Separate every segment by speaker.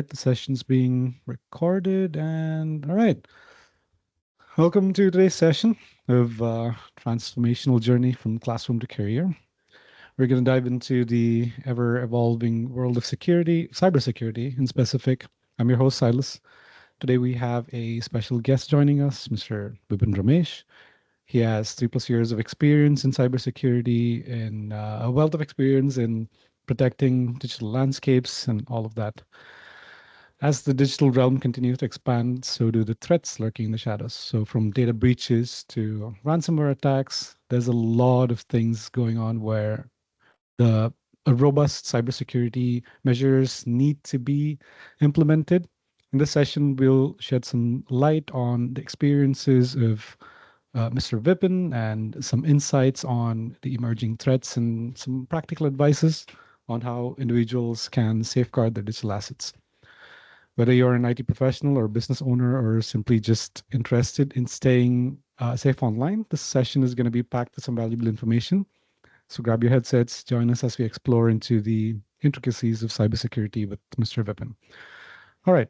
Speaker 1: right, the session's being recorded, and all right. Welcome to today's session of transformational journey from classroom to career. We're going to dive into the ever-evolving world of security, cybersecurity in specific. I'm your host, Silas. Today we have a special guest joining us, Mr. Vipin Ramesh. He has 3+ years of experience in cybersecurity and a wealth of experience in protecting digital landscapes and all of that. As the digital realm continues to expand, so do the threats lurking in the shadows. So, from data breaches to ransomware attacks, there's a lot of things going on where the robust cybersecurity measures need to be implemented. In this session, we'll shed some light on the experiences of Mr. Vipin and some insights on the emerging threats and some practical advices on how individuals can safeguard their digital assets. Whether you're an IT professional or business owner or simply just interested in staying safe online, this session is going to be packed with some valuable information. So grab your headsets, join us as we explore into the intricacies of cybersecurity with Mr. Vipin. All right.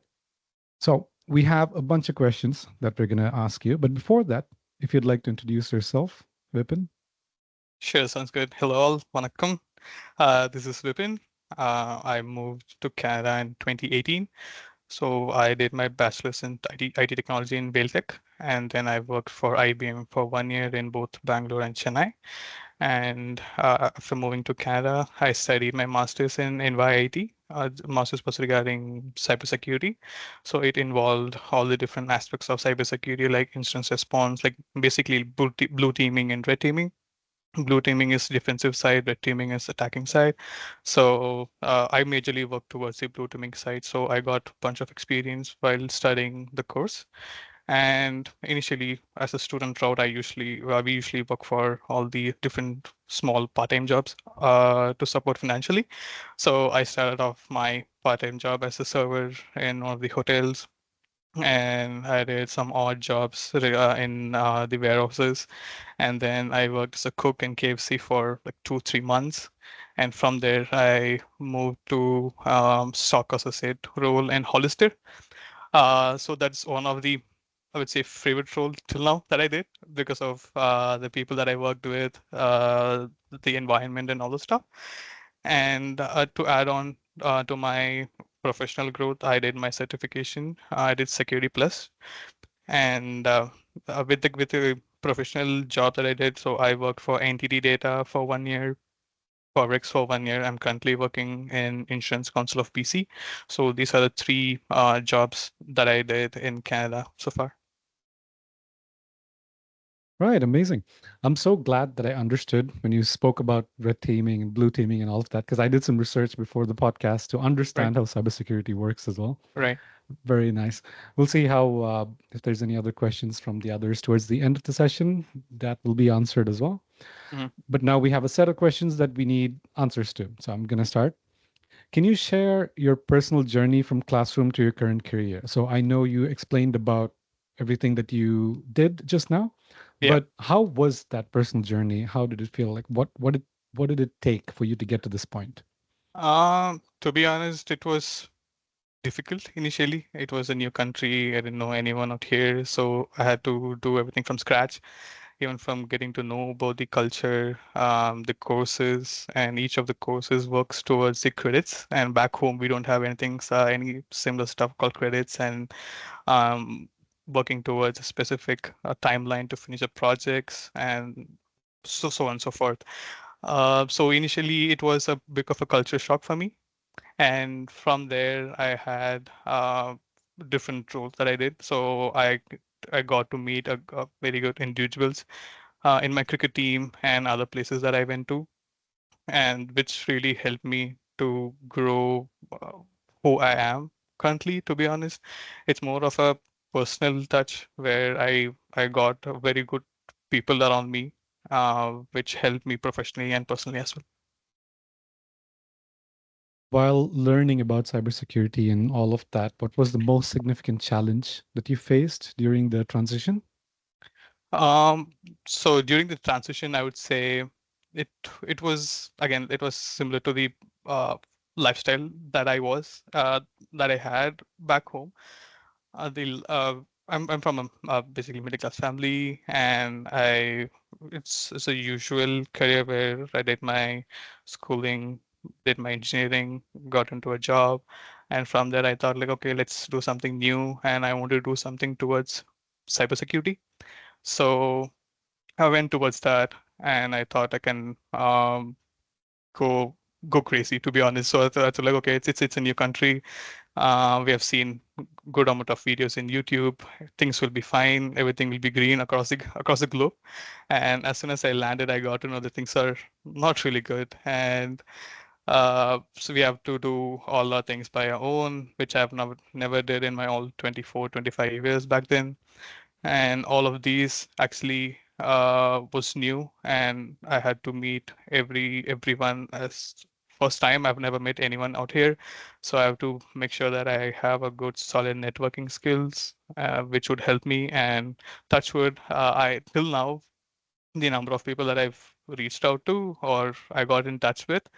Speaker 1: So we have a bunch of questions that we're going to ask you. But before that, if you'd like to introduce yourself, Vipin.
Speaker 2: Sure, sounds good. Hello all, vanakkam. This is Vipin. I moved to Canada in 2018. So I did my bachelor's in IT technology in Tech, and then I worked for IBM for 1 year in both Bangalore and Chennai. And after moving to Canada, I studied my master's in NYIT. Master's was regarding cybersecurity. So it involved all the different aspects of cybersecurity, like incident response, like basically blue teaming and red teaming. Blue teaming is defensive side, red teaming is attacking side. So I majorly work towards the blue teaming side. So I got a bunch of experience while studying the course. And initially, as a student route, we usually work for all the different small part-time jobs to support financially. So I started off my part-time job as a server in one of the hotels, and I did some odd jobs in the warehouses. And then I worked as a cook in KFC for like 2, 3 months. And from there, I moved to stock associate role in Hollister. So that's one of the, I would say, favorite role till now that I did because of the people that I worked with, the environment, and all the stuff. And to add on to my professional growth, I did my certification. I did Security Plus, and with the professional job that I did, so I worked for Entity Data for 1 year, Forex for 1 year. I'm currently working in Insurance Council of BC. So these are the three jobs that I did in Canada so far.
Speaker 1: Right, amazing. I'm so glad that I understood when you spoke about red teaming and blue teaming and all of that, because I did some research before the podcast to
Speaker 2: Right,
Speaker 1: understand how cybersecurity works as well.
Speaker 2: right.
Speaker 1: Very nice. We'll see how, if there's any other questions from the others towards the end of the session, that will be answered as well.
Speaker 2: Mhm.
Speaker 1: But now we have a set of questions that we need answers to. So I'm going to start. Can you share your personal journey from classroom to your current career? So I know you explained about everything that you did just now,
Speaker 2: Yeah.
Speaker 1: but how was that personal journey? How did it feel? Like what did it take for you to get to this point?
Speaker 2: To be honest, it was difficult initially. It was a new country. I didn't know anyone out here, so I had to do everything from scratch, even from getting to know about the culture, the courses, and each of the courses works towards the credits. And back home, we don't have anything, any similar stuff called credits, and um, working towards a specific timeline to finish the projects, and so on and so forth. So initially, it was a bit of a culture shock for me, and from there I had different roles that I did. So I got to meet a very good individuals in my cricket team and other places that I went to, and which really helped me to grow who I am currently. To be honest, it's more of a personal touch where I got a very good people around me, which helped me professionally and personally as well.
Speaker 1: While learning about cybersecurity and all of that, what was the most significant challenge that you faced during the transition?
Speaker 2: Um, so during the transition, I would say it it was, again, it was similar to the uh, lifestyle that that I had back home. The I'm from a basically middle class family, and it's a usual career where I did my schooling, did my engineering, got into a job, and from there I thought like, okay, let's do something new, and I want to do something towards cybersecurity. So I went towards that, and I thought I can go go crazy, to be honest. So I thought like, okay, it's a new country. We have seen good amount of videos in YouTube. Things will be fine. Everything will be green across the globe. And as soon as I landed, I got to know that things are not really good. And so we have to do all our things by our own, which I've never did in my all 24, 25 years back then. And all of these actually was new, and I had to meet everyone as first time. I've never met anyone out here, so I have to make sure that I have a good solid networking skills, which would help me. And touch wood, I till now the number of people that I've reached out to or I got in touch with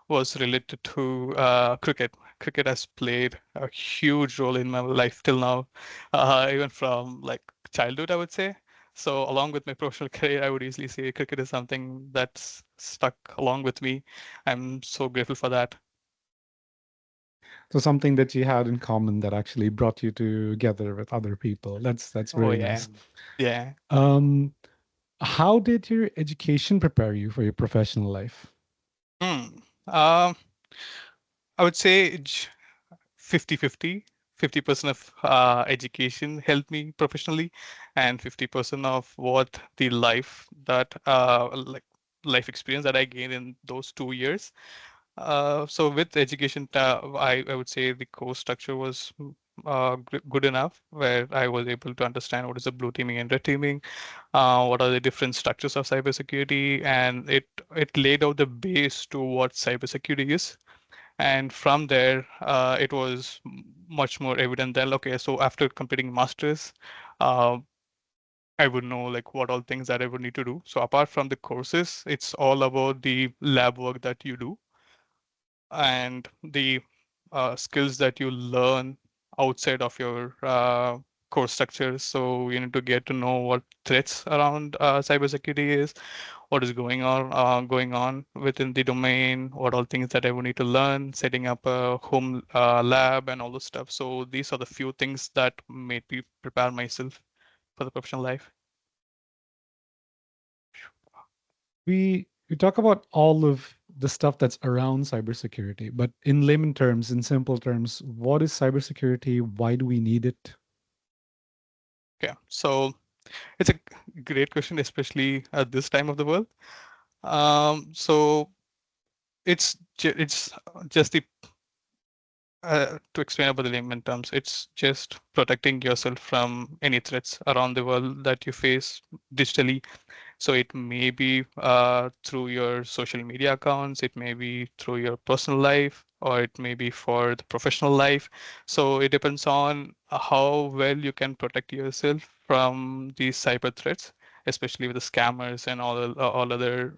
Speaker 2: was related to cricket. Cricket has played a huge role in my life till now, even from like childhood, I would say. So, along with my professional career, I would easily say cricket is something that's stuck along with me. I'm so grateful for that.
Speaker 1: So something that you had in common that actually brought you together with other people. That's
Speaker 2: Oh
Speaker 1: very
Speaker 2: yeah,
Speaker 1: nice.
Speaker 2: yeah.
Speaker 1: Um, how did your education prepare you for your professional life?
Speaker 2: Hmm. Um, I would say 50-50. 50% of education helped me professionally, and 50% of what the life experience that I gained in those 2 years. So with education, I would say the course structure was good enough, where I was able to understand what is the blue teaming and red teaming, what are the different structures of cybersecurity, and it laid out the base to what cybersecurity is. And from there, it was much more evident that, okay, so after completing masters, uh, I would know like what all things that I would need to do. So apart from the courses, it's all about the lab work that you do and the skills that you learn outside of your course structures. So you need to get to know what threats around cybersecurity is, what is going on within the domain, what all things that I would need to learn, setting up a home lab and all this stuff. So these are the few things that made me prepare myself for the professional life.
Speaker 1: We talk about all of the stuff that's around cybersecurity, but in layman terms, in simple terms, what is cybersecurity? Why do we need it?
Speaker 2: Okay, so it's a great question, especially at this time of the world. So it's just the to explain about the layman terms, it's just protecting yourself from any threats around the world that you face digitally. So it may be through your social media accounts, it may be through your personal life, or it may be for the professional life. So it depends on how well you can protect yourself from these cyber threats, especially with the scammers and all other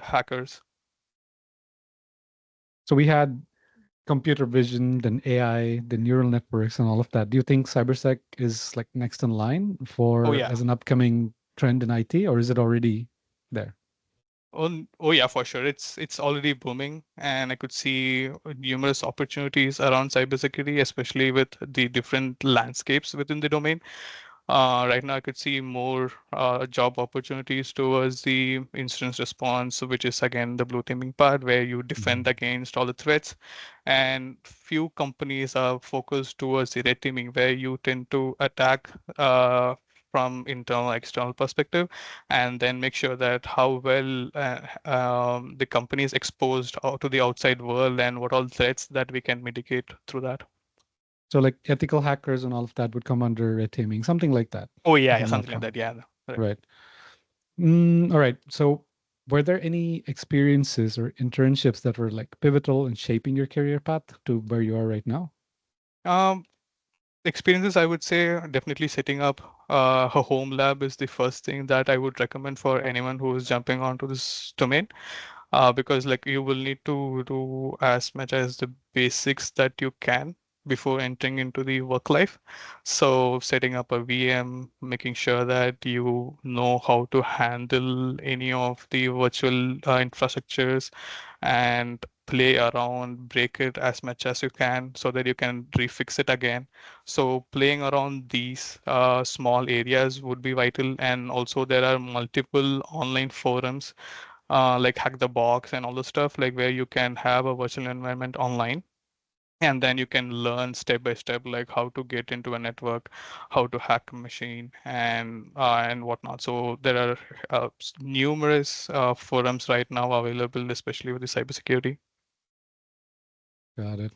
Speaker 2: hackers.
Speaker 1: So we had computer vision, then AI, then neural networks, and all of that. Do you think cybersec is like next in line
Speaker 2: Oh
Speaker 1: for
Speaker 2: yeah.
Speaker 1: as an upcoming trend in IT, or is it already there?
Speaker 2: Oh yeah, for sure. It's already booming, and I could see numerous opportunities around cybersecurity, especially with the different landscapes within the domain. Right now, I could see more job opportunities towards the incident response, which is again the blue teaming part, where you defend
Speaker 1: Mhm.
Speaker 2: against all the threats. And few companies are focused towards the red teaming, where you tend to attack from internal, external perspective, and then make sure that how well the company is exposed out to the outside world and what all threats that we can mitigate through that.
Speaker 1: So like ethical hackers and all of that would come under red teaming, something like that,
Speaker 2: Oh yeah,
Speaker 1: if
Speaker 2: yeah,
Speaker 1: I'm not
Speaker 2: something like
Speaker 1: wrong.
Speaker 2: that. Yeah. Right.
Speaker 1: Right. All right. So were there any experiences or internships that were like pivotal in shaping your career path to where you are right now?
Speaker 2: Um, Experiences, I would say definitely setting up a home lab is the first thing that I would recommend for anyone who is jumping onto this domain. because like you will need to do as much as the basics that you can before entering into the work life. So setting up a VM, making sure that you know how to handle any of the virtual infrastructures and play around, break it as much as you can so that you can refix it again. So playing around these small areas would be vital. And also there are multiple online forums like Hack the Box and all the stuff, like where you can have a virtual environment online, and then you can learn step by step like how to get into a network, how to hack a machine, and whatnot. So there are numerous forums right now available, especially with the cybersecurity.
Speaker 1: Got it.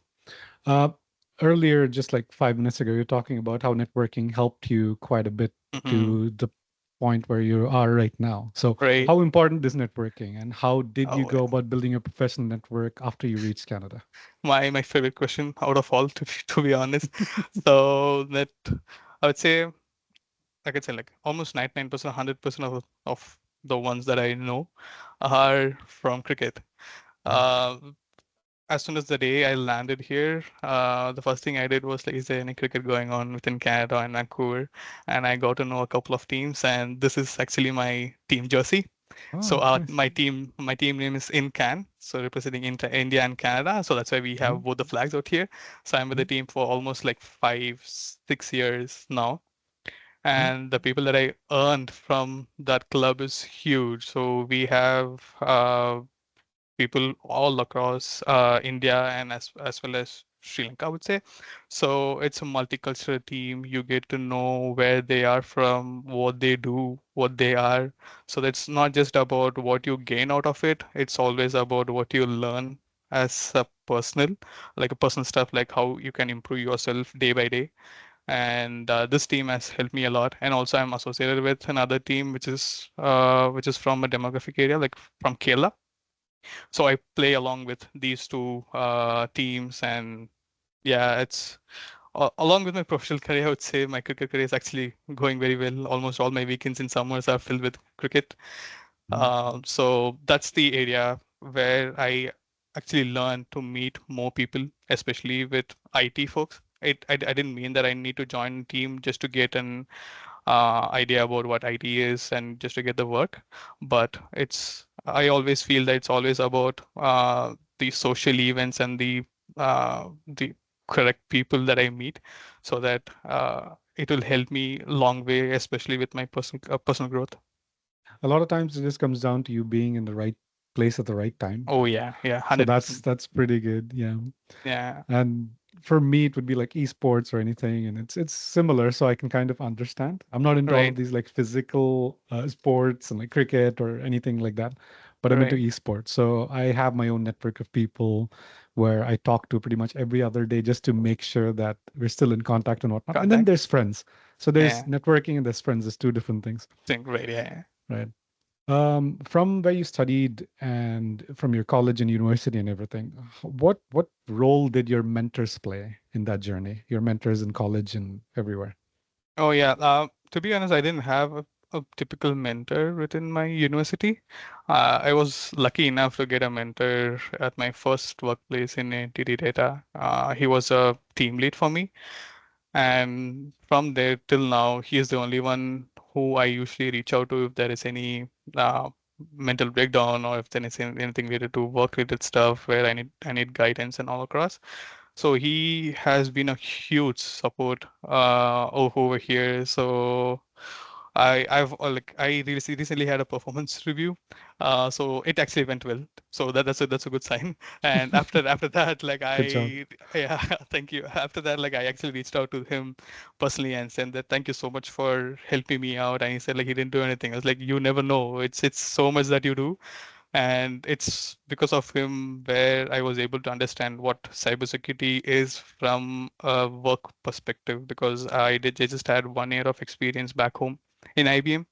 Speaker 1: Uh, Earlier, just like 5 minutes ago, you're talking about how networking helped you quite a bit
Speaker 2: Hmm.
Speaker 1: to the point where you are right now. So,
Speaker 2: Right.
Speaker 1: how important is networking, and how did you
Speaker 2: Oh,
Speaker 1: go about building a professional network after you reached Canada?
Speaker 2: my favorite question out of all, to be honest. So that I would say, I could say like almost 99%, 100% of the ones that I know are from cricket.
Speaker 1: Mm.
Speaker 2: Uh, as soon as the day I landed here, the first thing I did was like, is there any cricket going on within Canada and Vancouver? And I got to know a couple of teams, and this is actually my team jersey. So
Speaker 1: Oh, nice.
Speaker 2: my team name is InCan, so representing India and Canada. So that's why we
Speaker 1: Mm-hmm.
Speaker 2: have both the flags out here. So I'm with the team for almost like 5, 6 years now,
Speaker 1: Mm-hmm.
Speaker 2: and the people that I earned from that club is huge. So we have people all across India and as well as Sri Lanka, I would say. So it's a multicultural team. You get to know where they are from, what they do, what they are. So that's not just about what you gain out of it. It's always about what you learn as a personal, like a personal stuff, like how you can improve yourself day by day. And this team has helped me a lot. And also, I'm associated with another team which is from a demographic area, like from Kerala. So I play along with these two teams, and yeah, it's along with my professional career. I would say my cricket career is actually going very well. Almost all my weekends in summers are filled with cricket. So that's the area where I actually learned to meet more people, especially with IT folks. I didn't mean that I need to join a team just to get an idea about what IT is and just to get the work. But I always feel that it's always about the social events and the correct people that I meet, so that it will help me long way, especially with my personal growth.
Speaker 1: A lot of times, it just comes down to you being in the right place at the right time.
Speaker 2: Oh yeah, yeah,
Speaker 1: So
Speaker 2: 100%.
Speaker 1: that's pretty good. Yeah.
Speaker 2: Yeah,
Speaker 1: And for me, it would be like esports or anything, and it's similar, so I can kind of understand. I'm not into all of
Speaker 2: right,
Speaker 1: these like physical sports and like cricket or anything like that, but I'm into
Speaker 2: right.
Speaker 1: esports. So I have my own network of people where I talk to pretty much every other day just to make sure that we're still in contact and whatnot. And then
Speaker 2: Contact.
Speaker 1: there's friends. So there's
Speaker 2: Yeah,
Speaker 1: networking and there's friends. There's two different things,
Speaker 2: think right. Yeah.
Speaker 1: right? From where you studied and from your college and university and everything, what role did your mentors play in that journey? Your mentors in college and everywhere.
Speaker 2: Oh yeah. To be honest, I didn't have a typical mentor within my university. I was lucky enough to get a mentor at my first workplace in entity data. He was a team lead for me, and from there till now, he is the only one who I usually reach out to if there is any uh, mental breakdown, or if there is anything related to work related stuff where I need guidance and all across. So he has been a huge support over here. So I've like I recently had a performance review, so it actually went well. So that's a good sign. And after that, like
Speaker 1: Good job.
Speaker 2: yeah, thank you. After that, like I actually reached out to him personally and said that thank you so much for helping me out. And he said like he didn't do anything. I was like, you never know. It's so much that you do, and it's because of him where I was able to understand what cybersecurity is from a work perspective, because I just had 1 year of experience back home in IBM.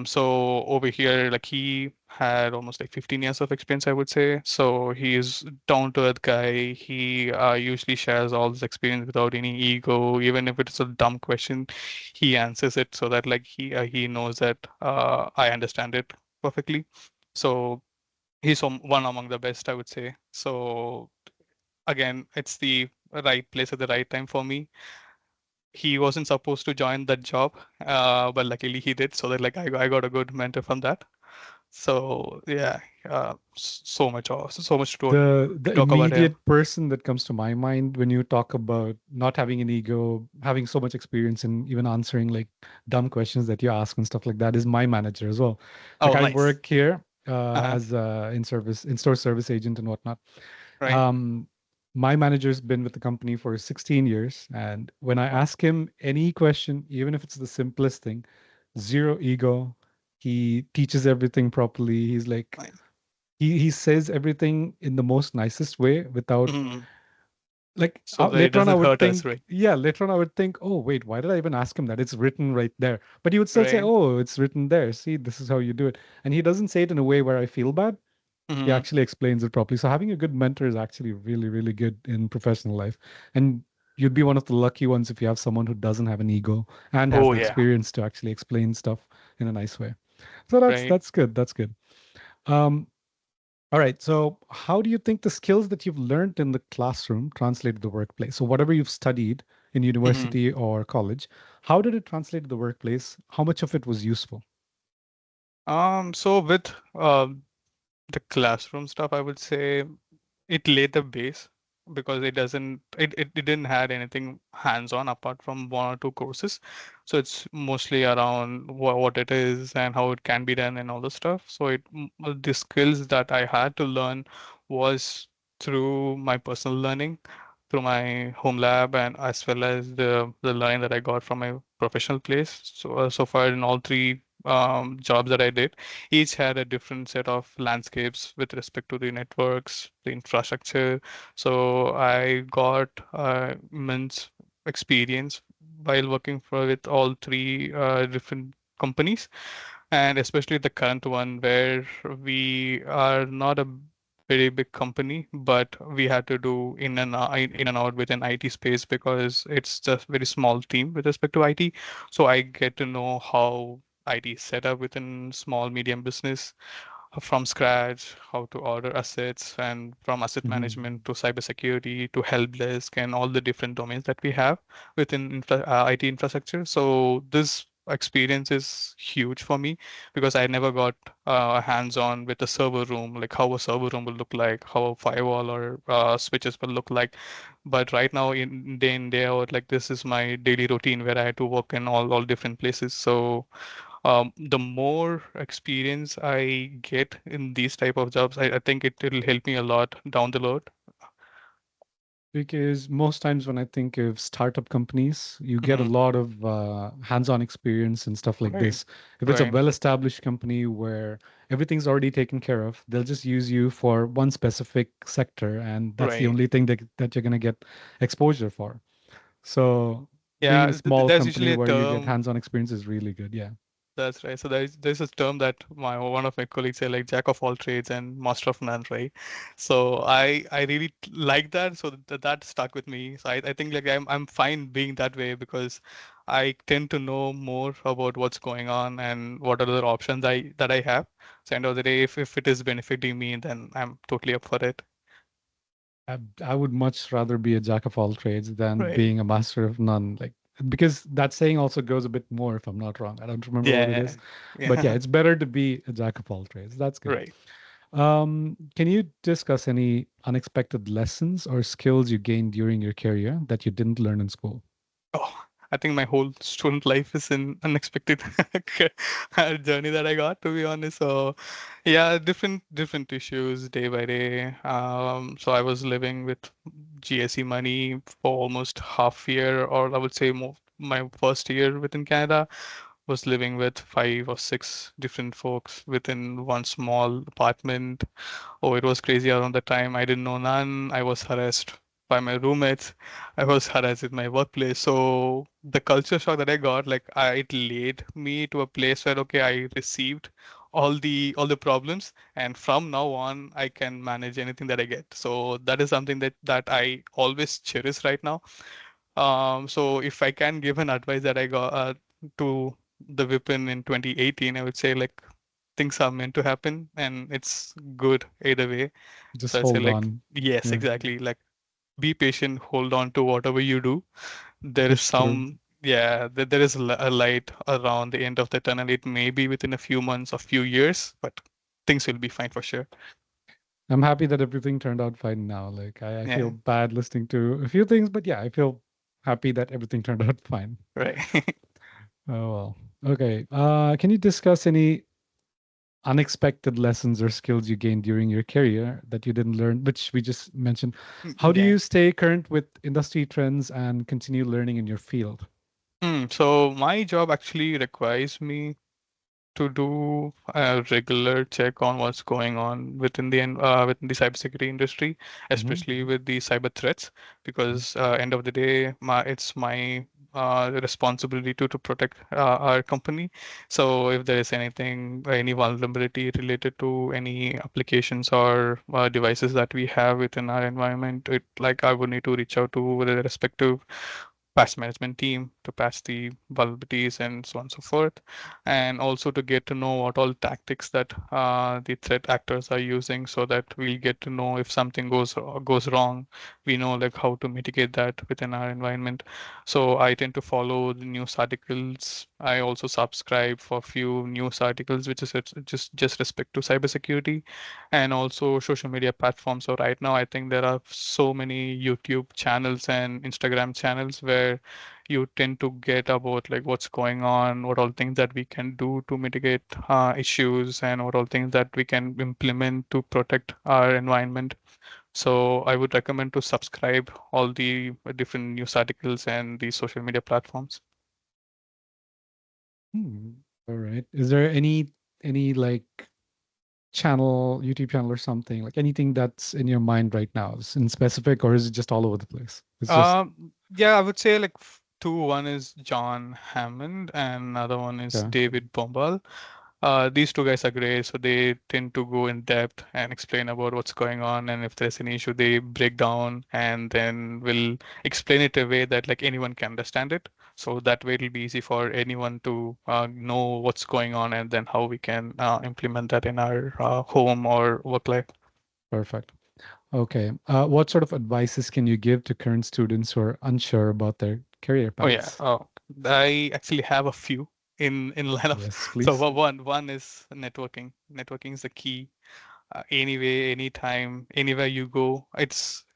Speaker 2: So over here, like he had almost like 15 years of experience, I would say. So he is down to earth guy. He usually shares all his experience without any ego. Even if it's a dumb question, he answers it so that like he knows that I understand it perfectly. So he's one among the best, I would say. So again, it's the right place at the right time for me. He wasn't supposed to join that job, but luckily he did. So that like I got a good mentor from that. So yeah, so much
Speaker 1: The
Speaker 2: to talk about him.
Speaker 1: immediate person that comes to my mind when you talk about not having an ego, having so much experience in even answering like dumb questions that you ask and stuff like that is my manager as well. Like
Speaker 2: Oh,
Speaker 1: I
Speaker 2: nice.
Speaker 1: work here
Speaker 2: Uh-huh.
Speaker 1: as a in-store service agent and whatnot.
Speaker 2: Right.
Speaker 1: Um, my manager's been with the company for 16 years, and when I
Speaker 2: Wow.
Speaker 1: ask him any question, even if it's the simplest thing, zero ego. He teaches everything properly. He's like
Speaker 2: Nice.
Speaker 1: he says everything in the most nicest way without
Speaker 2: Mhm.
Speaker 1: like
Speaker 2: So that it
Speaker 1: later on I
Speaker 2: doesn't
Speaker 1: would
Speaker 2: hurt us,
Speaker 1: think
Speaker 2: right?
Speaker 1: yeah later on I would think, oh wait, why did I even ask him that? It's written right there. But he would still say,
Speaker 2: Right.
Speaker 1: oh, it's written there, see, this is how you do it. And he doesn't say it in a way where I feel bad. He
Speaker 2: Hmm.
Speaker 1: actually explains it properly. So having a good mentor is actually really, really good in professional life. And you'd be one of the lucky ones if you have someone who doesn't have an ego and has
Speaker 2: Oh
Speaker 1: the
Speaker 2: yeah.
Speaker 1: experience to actually explain stuff in a nice way. So
Speaker 2: Right.
Speaker 1: that's good. That's good. Um, all right. So, how do you think the skills that you've learned in the classroom translate to the workplace? So, whatever you've studied in
Speaker 2: Hmm.
Speaker 1: university or college, how did it translate to the workplace? How much of it was useful?
Speaker 2: So with the classroom stuff, I would say it laid the base because it didn't had anything hands-on apart from one or two courses. So it's mostly around what it is and how it can be done and all the stuff. So the skills that I had to learn was through my personal learning, through my home lab, and as well as the learning that I got from my professional place. So far in all three jobs that I did, each had a different set of landscapes with respect to the networks, the infrastructure. So I got immense experience while working for with all three different companies, and especially the current one where we are not a very big company, but we had to do in and out within IT space because it's just very small team with respect to IT. So I get to know how IT is set up within small medium business from scratch, how to order assets, and from asset
Speaker 1: Hmm.
Speaker 2: management to cybersecurity to help desk and all the different domains that we have within IT infrastructure. So this experience is huge for me because I never got hands-on with a server room, like how a server room will look like, how a firewall or switches will look like. But right now, in day out, like this is my daily routine where I had to work in all different places. So the more experience I get in these type of jobs, I think it'll help me a lot down the road.
Speaker 1: Because most times when I think of startup companies, you get a
Speaker 2: Hmm.
Speaker 1: lot of hands-on experience and stuff like
Speaker 2: Right,
Speaker 1: this. If it's a
Speaker 2: right,
Speaker 1: well-established company where everything's already taken care of, they'll just use you for one specific sector, and that's the
Speaker 2: right.
Speaker 1: only thing that you're gonna get exposure for. So being in
Speaker 2: Yeah,
Speaker 1: a small
Speaker 2: there's
Speaker 1: company
Speaker 2: usually a
Speaker 1: where you get
Speaker 2: term.
Speaker 1: hands-on experience is really good. Yeah.
Speaker 2: That's right. So there's a term that my one of my colleagues say like jack of all trades and master of none, right? So I really like that. So that stuck with me. So I think like I'm fine being that way because I tend to know more about what's going on and what other options I have. So end of the day, if it is benefiting me, then I'm totally up for it.
Speaker 1: I would much rather be a jack of all trades than
Speaker 2: Right.
Speaker 1: being a master of none. Like because that saying also goes a bit more, if I'm not wrong. I don't remember what it
Speaker 2: Yeah.
Speaker 1: is, but yeah,
Speaker 2: Yeah.
Speaker 1: it's better to be a jack of all trades. That's good.
Speaker 2: Right.
Speaker 1: Can you discuss any unexpected lessons or skills you gained during your career that you didn't learn in school?
Speaker 2: Oh, I think my whole student life is an unexpected journey that I got, to be honest. So, yeah, different issues day by day. So I was living with GSE money for almost half year, or I would say more. My first year within Canada was living with five or six different folks within one small apartment. Oh, it was crazy around the time. I didn't know none. I was harassed by my roommates. I was harassed in my workplace. So the culture shock that I got, it led me to a place where okay, I received all the problems, and from now on, I can manage anything that I get. So that is something that I always cherish right now. So if I can give an advice that I got to the Vipin in 2018, I would say like things are meant to happen, and it's good either way.
Speaker 1: Just
Speaker 2: So I'd say
Speaker 1: hold
Speaker 2: like,
Speaker 1: on.
Speaker 2: yes,
Speaker 1: Yeah.
Speaker 2: exactly. Like, be patient, hold on to whatever you do. There is
Speaker 1: Push through.
Speaker 2: some, yeah, there is a light around the end of the tunnel. It may be within a few months or few years, but things will be fine for sure.
Speaker 1: I'm happy that everything turned out fine now. Like I feel
Speaker 2: Yeah,
Speaker 1: bad listening to a few things, but yeah, I feel happy that everything turned out fine.
Speaker 2: right.
Speaker 1: Oh well. Okay. Can you discuss any unexpected lessons or skills you gained during your career that you didn't learn, which we just mentioned? How do
Speaker 2: Yeah.
Speaker 1: you stay current with industry trends and continue learning in your field?
Speaker 2: So my job actually requires me to do a regular check on what's going on within the cybersecurity industry,
Speaker 1: Hmm.
Speaker 2: especially with the cyber threats, because end of the day, it's my responsibility to protect our company. So if there is anything, any vulnerability related to any applications or devices that we have within our environment, I would need to reach out to the respective patch management team to patch the vulnerabilities and so on and so forth, and also to get to know what all tactics that the threat actors are using, so that we get to know if something goes wrong, we know like how to mitigate that within our environment. So I tend to follow the news articles. I also subscribe for few news articles which is just respect to cybersecurity, and also social media platforms. So right now I think there are so many YouTube channels and Instagram channels where you tend to get about like what's going on, what all things that we can do to mitigate issues, and what all things that we can implement to protect our environment. So I would recommend to subscribe all the different news articles and the social media platforms.
Speaker 1: Hmm. All right. Is there any like channel, YouTube channel or something, like anything that's in your mind right now, is in specific, or is it just all over the place? It's just
Speaker 2: Yeah, I would say like two. One is John Hammond, and another one is
Speaker 1: okay.
Speaker 2: David Bombal. These two guys are great, so they tend to go in depth and explain about what's going on, and if there's an issue, they break down and then will explain it a way that like anyone can understand it. So that way it'll be easy for anyone to know what's going on, and then how we can implement that in our home or work life.
Speaker 1: Perfect. Okay. What sort of advices can you give to current students who are unsure about their career
Speaker 2: Oh yeah.
Speaker 1: paths?
Speaker 2: Oh, I actually have a few in line of.
Speaker 1: Yes,
Speaker 2: So
Speaker 1: please.
Speaker 2: one is networking. Networking is the key. Anyway, anytime, anywhere you go.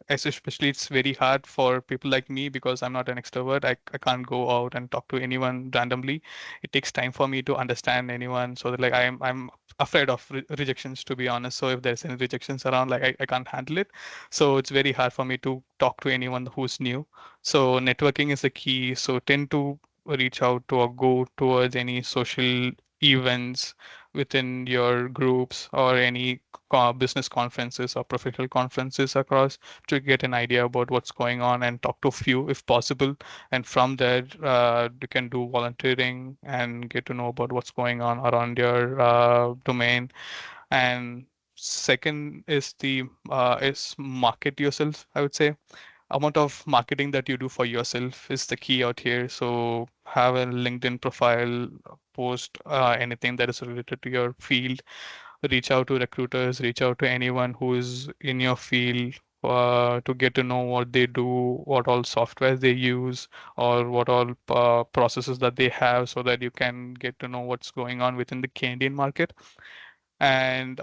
Speaker 2: Especially it's very hard for people like me because I'm not an extrovert. I can't go out and talk to anyone randomly. It takes time for me to understand anyone. So that like I'm afraid of rejections, to be honest. So if there's any rejections around, like I can't handle it. So it's very hard for me to talk to anyone who's new. So networking is the key. So tend to reach out to or go towards any social events within your groups or any business conferences or professional conferences across, to get an idea about what's going on and talk to a few if possible. And from there, you can do volunteering and get to know about what's going on around your domain. And second is the is market yourself, I would say. Amount of marketing that you do for yourself is the key out here. So have a LinkedIn profile, post anything that is related to your field, reach out to recruiters, reach out to anyone who is in your field, to get to know what they do, what all softwares they use, or what all processes that they have, so that you can get to know what's going on within the Canadian market. And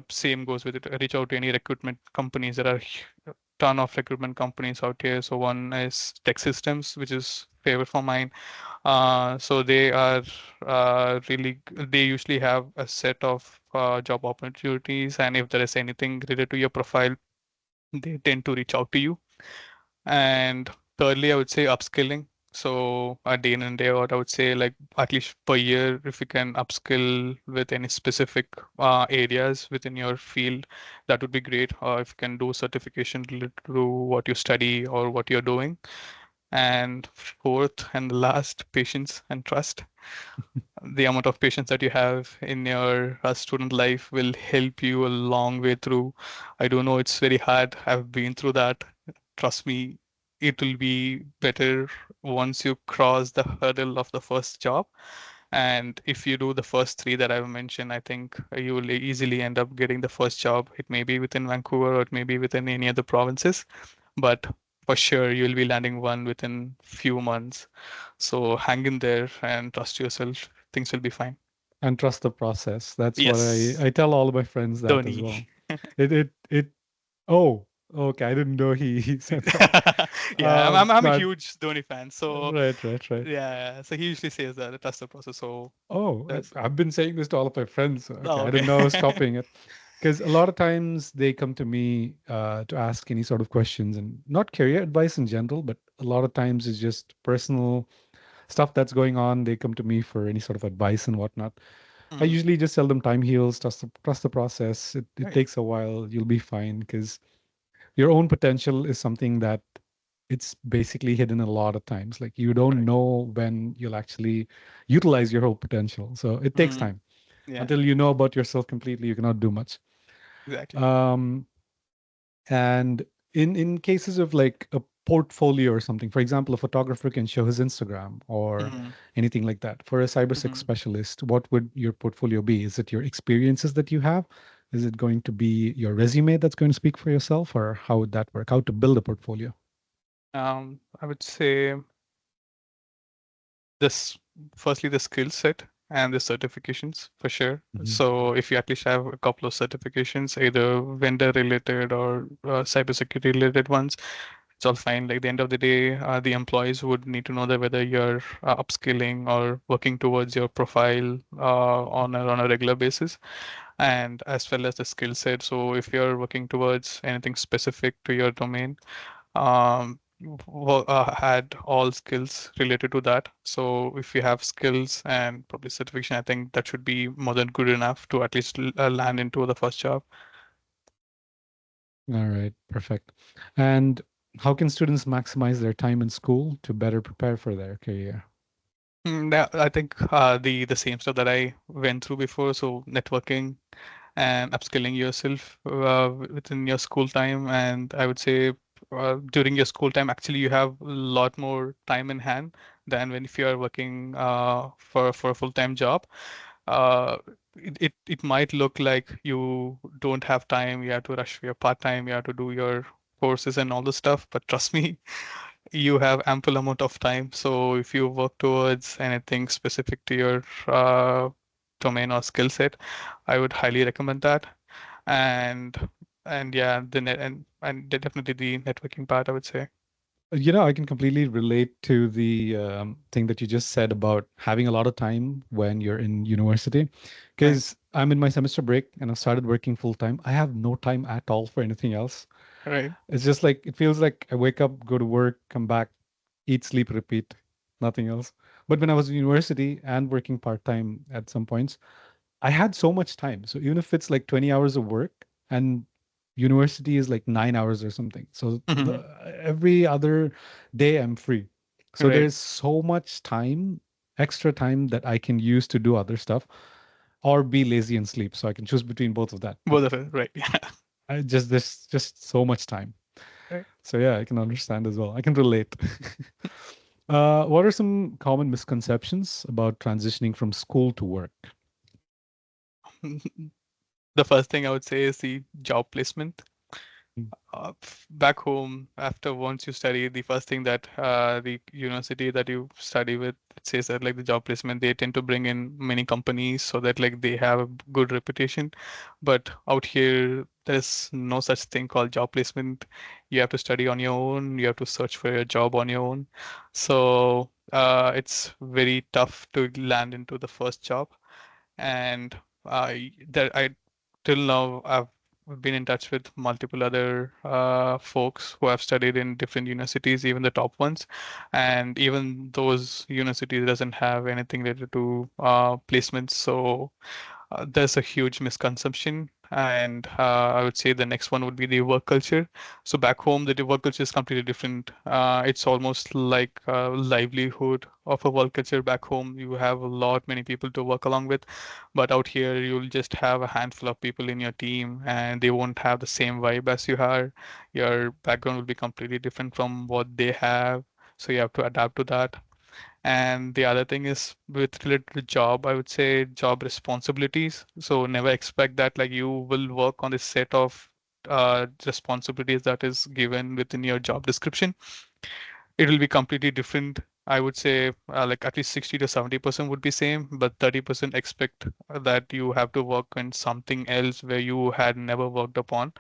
Speaker 2: same goes with it. Reach out to any recruitment companies. There are a ton of recruitment companies out here. So one is Tech Systems, which is favorite for mine. So they are they usually have a set of job opportunities, and if there is anything related to your profile, they tend to reach out to you. And thirdly, I would say upskilling. So a day in and day out, I would say like at least per year, if you can upskill with any specific areas within your field, that would be great. Or if you can do certification related to what you study or what you're doing. And fourth and the last, patience and trust. The amount of patience that you have in your student life will help you a long way through. I don't know, it's very hard. I've been through that. Trust me, it will be better once you cross the hurdle of the first job. And if you do the first three that I've mentioned, I think you will easily end up getting the first job. It may be within Vancouver or it may be within any other provinces, but for sure you'll be landing one within few months. So hang in there and trust yourself. Things will be fine.
Speaker 1: And trust the process. That's what
Speaker 2: Yes,
Speaker 1: I tell all of my friends that as
Speaker 2: Dhoni.
Speaker 1: well. It oh, okay, I didn't know he said that.
Speaker 2: Yeah, I'm a
Speaker 1: But
Speaker 2: huge Dhoni fan. So
Speaker 1: right.
Speaker 2: yeah, so he usually says that trust the process. So
Speaker 1: Oh,
Speaker 2: that's
Speaker 1: I've been saying this to all of my friends. Okay,
Speaker 2: oh,
Speaker 1: I
Speaker 2: okay.
Speaker 1: didn't know I was copying it. Because a lot of times they come to me to ask any sort of questions and not career advice in general, but a lot of times it's just personal stuff that's going on. They come to me for any sort of advice and whatnot. I
Speaker 2: Mm,
Speaker 1: usually just tell them time heals, trust the process. It
Speaker 2: right,
Speaker 1: takes a while. You'll be fine because your own potential is something that it's basically hidden a lot of times. Like you don't
Speaker 2: right.
Speaker 1: know when you'll actually utilize your whole potential. So it takes
Speaker 2: Mm,
Speaker 1: time.
Speaker 2: yeah,
Speaker 1: Until you know about yourself completely, you cannot do much.
Speaker 2: exactly.
Speaker 1: Um, and in cases of like a portfolio or something, for example, a photographer can show his Instagram or
Speaker 2: Mm-hmm.
Speaker 1: anything like that. For a cybersec
Speaker 2: Mm-hmm.
Speaker 1: specialist, what would your portfolio be? Is it your experiences that you have? Is it going to be your resume that's going to speak for yourself, or how would that work? How to build a portfolio?
Speaker 2: I would say this firstly the skill set and the certifications for sure.
Speaker 1: Mhm.
Speaker 2: So if you at least have a couple of certifications, either vendor related or cybersecurity related ones, it's all fine. Like the end of the day, the employees would need to know that whether you're upskilling or working towards your profile on a regular basis, and as well as the skill set. So if you're working towards anything specific to your domain, had all skills related to that. So if you have skills and probably certification, I think that should be more than good enough to at least land into the first job.
Speaker 1: All right, perfect. And how can students maximize their time in school to better prepare for their career?
Speaker 2: I think the same stuff that I went through before. So networking and upskilling yourself within your school time. And I would say during your school time, actually, you have a lot more time in hand than when if you are working for a full-time job. Uh, it might look like you don't have time. You have to rush for your part-time. You have to do your courses and all the stuff. But trust me, you have ample amount of time. So if you work towards anything specific to your domain or skill set, I would highly recommend that. And and yeah, the net and definitely the networking part, I would say.
Speaker 1: I can completely relate to the thing that you just said about having a lot of time when you're in university,
Speaker 2: Right,
Speaker 1: because I'm in my semester break and I started working full time. I have no time at all for anything else.
Speaker 2: right.
Speaker 1: It's just like it feels like I wake up, go to work, come back, eat, sleep, repeat, nothing else. But when I was in university and working part time at some points, I had so much time. So even if it's like 20 hours of work and university is like 9 hours or something. So
Speaker 2: Mhm.
Speaker 1: every other day I'm free. So
Speaker 2: Right.
Speaker 1: there's so much time, extra time that I can use to do other stuff or be lazy and sleep. So I can choose between both of that. But
Speaker 2: Both of it, right. Yeah.
Speaker 1: I just there's just so much time.
Speaker 2: Right.
Speaker 1: So yeah, I can understand as well. I can relate. What are some common misconceptions about transitioning from school to work?
Speaker 2: The first thing I would say is the job placement.
Speaker 1: Mm.
Speaker 2: Back home, after once you study, the first thing that the university that you study with, it says that like the job placement, they tend to bring in many companies so that like they have a good reputation. But out here, there's no such thing called job placement. You have to study on your own. You have to search for a job on your own. So it's very tough to land into the first job. And that I till now I've been in touch with multiple other folks who have studied in different universities, even the top ones, and even those universities doesn't have anything related to placements. So there's a huge misconception. And I would say the next one would be the work culture. So back home, the work culture is completely different. It's almost like a livelihood of a work culture. Back home, you have a lot many people to work along with, but out here, you'll just have a handful of people in your team, and they won't have the same vibe as you are. Your background will be completely different from what they have, so you have to adapt to that. And the other thing is with related to job, I would say job responsibilities. So never expect that like you will work on a set of responsibilities that is given within your job description. It will be completely different. I would say like at least 60 to 70% would be same, but 30% expect that you have to work on something else where you had never worked upon.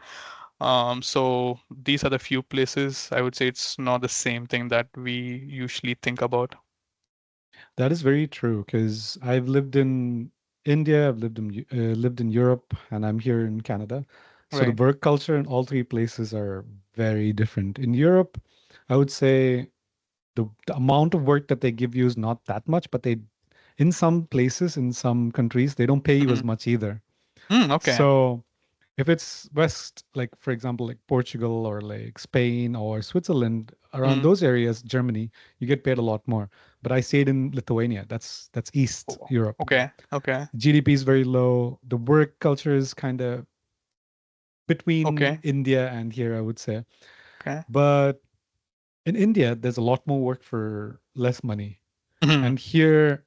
Speaker 2: So these are the few places I would say it's not the same thing that we usually think about.
Speaker 1: That is very true because I've lived in India, I've lived in Europe, and I'm here in Canada. So the
Speaker 2: Right.
Speaker 1: work culture in all three places are very different. In Europe, I would say the amount of work that they give you is not that much, but they in some places, in some countries, they don't pay you
Speaker 2: Mm-hmm.
Speaker 1: as much either.
Speaker 2: Okay.
Speaker 1: So if it's West, like for example, like Portugal or like Spain or Switzerland, around
Speaker 2: Mm.
Speaker 1: those areas, Germany, you get paid a lot more. But I stayed in Lithuania. That's East
Speaker 2: Oh,
Speaker 1: Europe.
Speaker 2: okay. Okay.
Speaker 1: GDP is very low. The work culture is kind of between
Speaker 2: Okay.
Speaker 1: India and here, I would say.
Speaker 2: Okay.
Speaker 1: But in India, there's a lot more work for less money.
Speaker 2: Mhm.
Speaker 1: And here,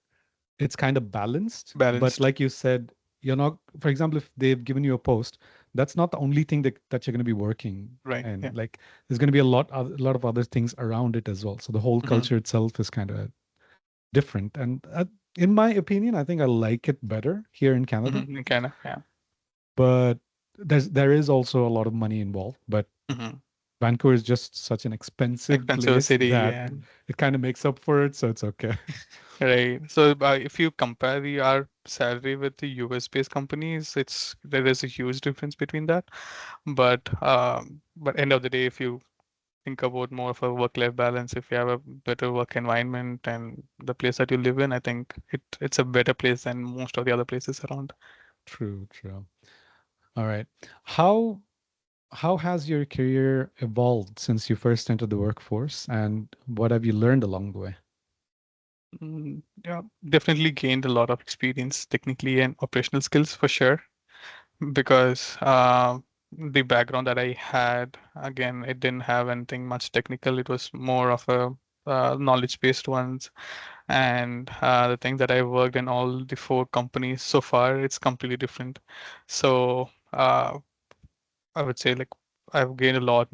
Speaker 1: it's kind of balanced. But
Speaker 2: Balanced.
Speaker 1: like you said, you're not, for example, if they've given you a post, that's not the only thing that you're going to be working.
Speaker 2: Right. Yeah.
Speaker 1: And like, there's going to be a lot of other things around it as well. So the whole
Speaker 2: Hmm.
Speaker 1: culture itself is kind of different. And in my opinion, I think I like it better here in Canada.
Speaker 2: Hmm. Kind of. Yeah.
Speaker 1: But there is also a lot of money involved. But
Speaker 2: Hmm.
Speaker 1: Vancouver is just such an expensive
Speaker 2: Expensive
Speaker 1: place
Speaker 2: city.
Speaker 1: that
Speaker 2: Yeah.
Speaker 1: it kind of makes up for it. So it's okay.
Speaker 2: Right. So if you compare our salary with the US based companies, there is a huge difference between that. But end of the day, if you think about more of a work-life balance, if you have a better work environment and the place that you live in, I think it's a better place than most of the other places around.
Speaker 1: True, true. All right. How how has your career evolved since you first entered the workforce, and what have you learned along the way?
Speaker 2: Yeah, definitely gained a lot of experience technically and operational skills for sure. Because the background that I had, again, it didn't have anything much technical. It was more of a knowledge-based ones. And the thing that I worked in all the four companies so far, it's completely different. So I would say like I've gained a lot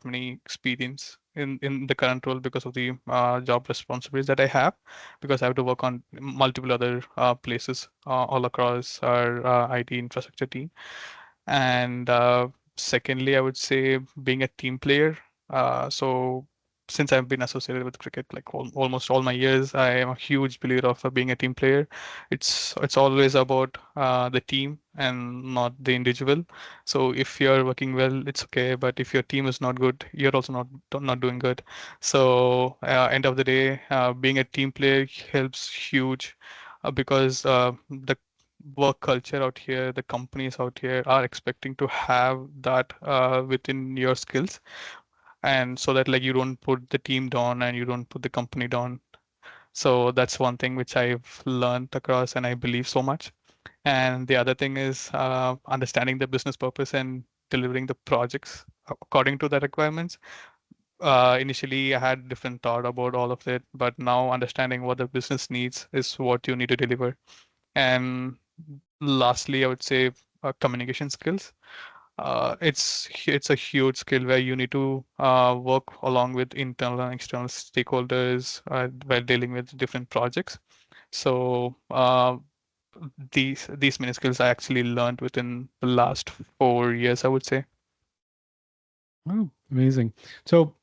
Speaker 2: many experience in the current role because of the job responsibilities that I have, because I have to work on multiple other places all across our IT infrastructure team. And secondly, I would say being a team player. So since I've been associated with cricket like almost all my years, I am a huge believer of being a team player. It's always about the team and not the individual. So if you're working well, it's okay. But if your team is not good, you're also not doing good. So end of the day, being a team player helps huge because the work culture out here, the companies out here are expecting to have that within your skills, and so that like you don't put the team down and you don't put the company down. So that's one thing which I've learned across and I believe so much. And the other thing is understanding the business purpose and delivering the projects according to the requirements. Initially, I had different thought about all of it, but now understanding what the business needs is what you need to deliver. And lastly, I would say communication skills. It's a huge skill where you need to work along with internal and external stakeholders while dealing with different projects. So these many skills I actually learned within the last 4 years, I would say.
Speaker 1: Oh, amazing. So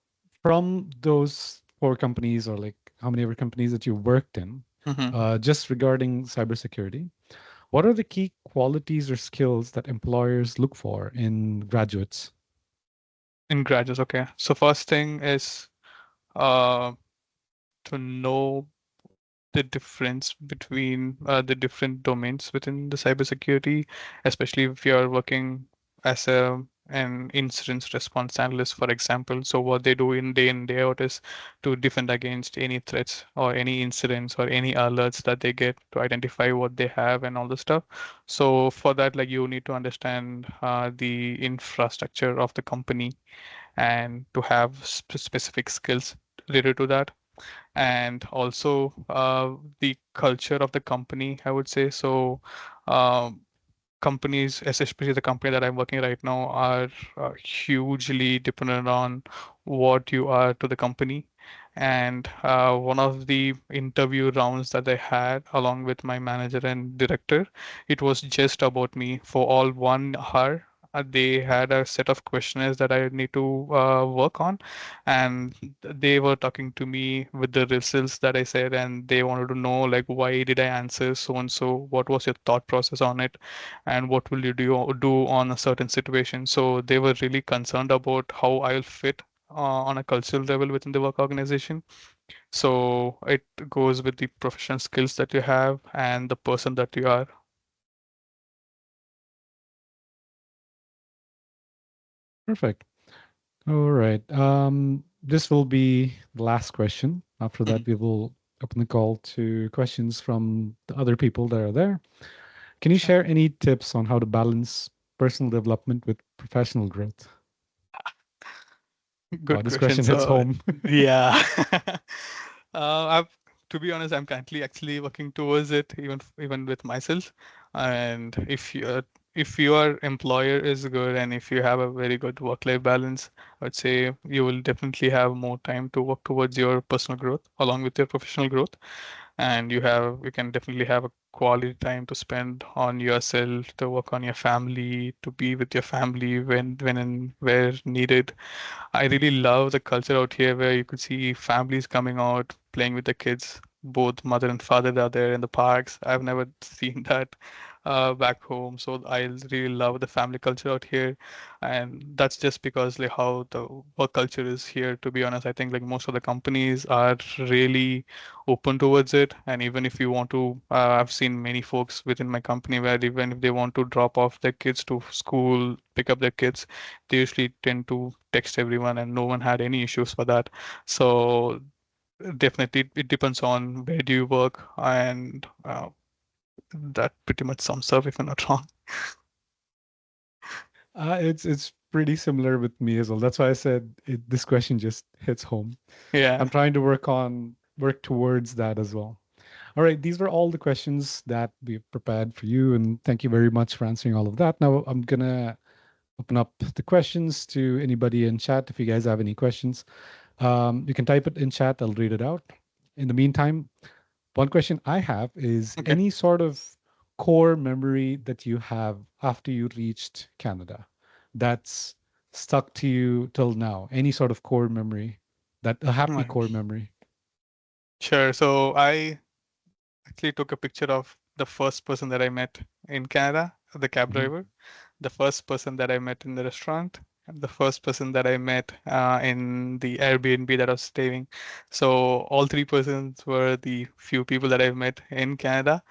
Speaker 1: from those four companies or like how many other companies that you worked in,
Speaker 2: Hmm.
Speaker 1: just regarding cybersecurity, what are the key qualities or skills that employers look for in graduates?
Speaker 2: In graduates, okay. So first thing is uh, to know the difference between the different domains within the cybersecurity, especially if you're working as an incident response analyst, for example. So what they do in day out is to defend against any threats or any incidents or any alerts that they get to identify what they have and all the stuff. So for that, like you need to understand the infrastructure of the company and to have specific skills related to that. and also the culture of the company, I would say. So um, companies, especially the company that I'm working right now, are hugely dependent on what you are to the company. And one of the interview rounds that I had along with my manager and director, it was just about me for all 1 hour. They had a set of questionnaires that I need to work on, and they were talking to me with the results that I said, and they wanted to know like why did I answer so and so, what was your thought process on it, and what will you do on a certain situation. So they were really concerned about how I'll fit on a cultural level within the work organization. So it goes with the professional skills that you have and the person that you are.
Speaker 1: Perfect. All right. This will be the last question. After
Speaker 2: Mhm.
Speaker 1: that, we will open the call to questions from the other people that are there. Can you
Speaker 2: Sure.
Speaker 1: share any tips on how to balance personal development with professional growth? Wow,
Speaker 2: Good
Speaker 1: this
Speaker 2: question.
Speaker 1: question hits
Speaker 2: So,
Speaker 1: home.
Speaker 2: yeah. To be honest, I'm currently actually working towards it, even with myself. And if your employer is good and if you have a very good work-life balance, I would say you will definitely have more time to work towards your personal growth along with your professional growth. And you can definitely have a quality time to spend on yourself, to work on your family, to be with your family when and where needed. I really love the culture out here where you could see families coming out, playing with the kids. Both mother and father are there in the parks. I've never seen that back home. So I really love the family culture out here. And that's just because like how the work culture is here, to be honest. I think like most of the companies are really open towards it. And even if you want to, I've seen many folks within my company where even if they want to drop off their kids to school, pick up their kids, they usually tend to text everyone and no one had any issues for that. So definitely it depends on where do you work, and that pretty much sums up if I'm not wrong.
Speaker 1: It's pretty similar with me as well. That's why I said this question just hits home. I'm
Speaker 2: Yeah.
Speaker 1: trying to work towards that as well. All right, these were all the questions that we prepared for you, and thank you very much for answering all of that. Now I'm gonna open up the questions to anybody in chat. If you guys have any questions, you can type it in chat. I'll read it out. In the meantime, one question I have is
Speaker 2: Okay.
Speaker 1: any sort of core memory that you have after you reached Canada that's stuck to you till now? Any sort of core memory, that a happy
Speaker 2: Right.
Speaker 1: core memory?
Speaker 2: Sure. So I actually took a picture of the first person that I met in Canada, the cab
Speaker 1: Mhm.
Speaker 2: driver, the first person that I met in the restaurant, and the first person that I met in the Airbnb that I was staying. So all three persons were the few people that I've met in Canada.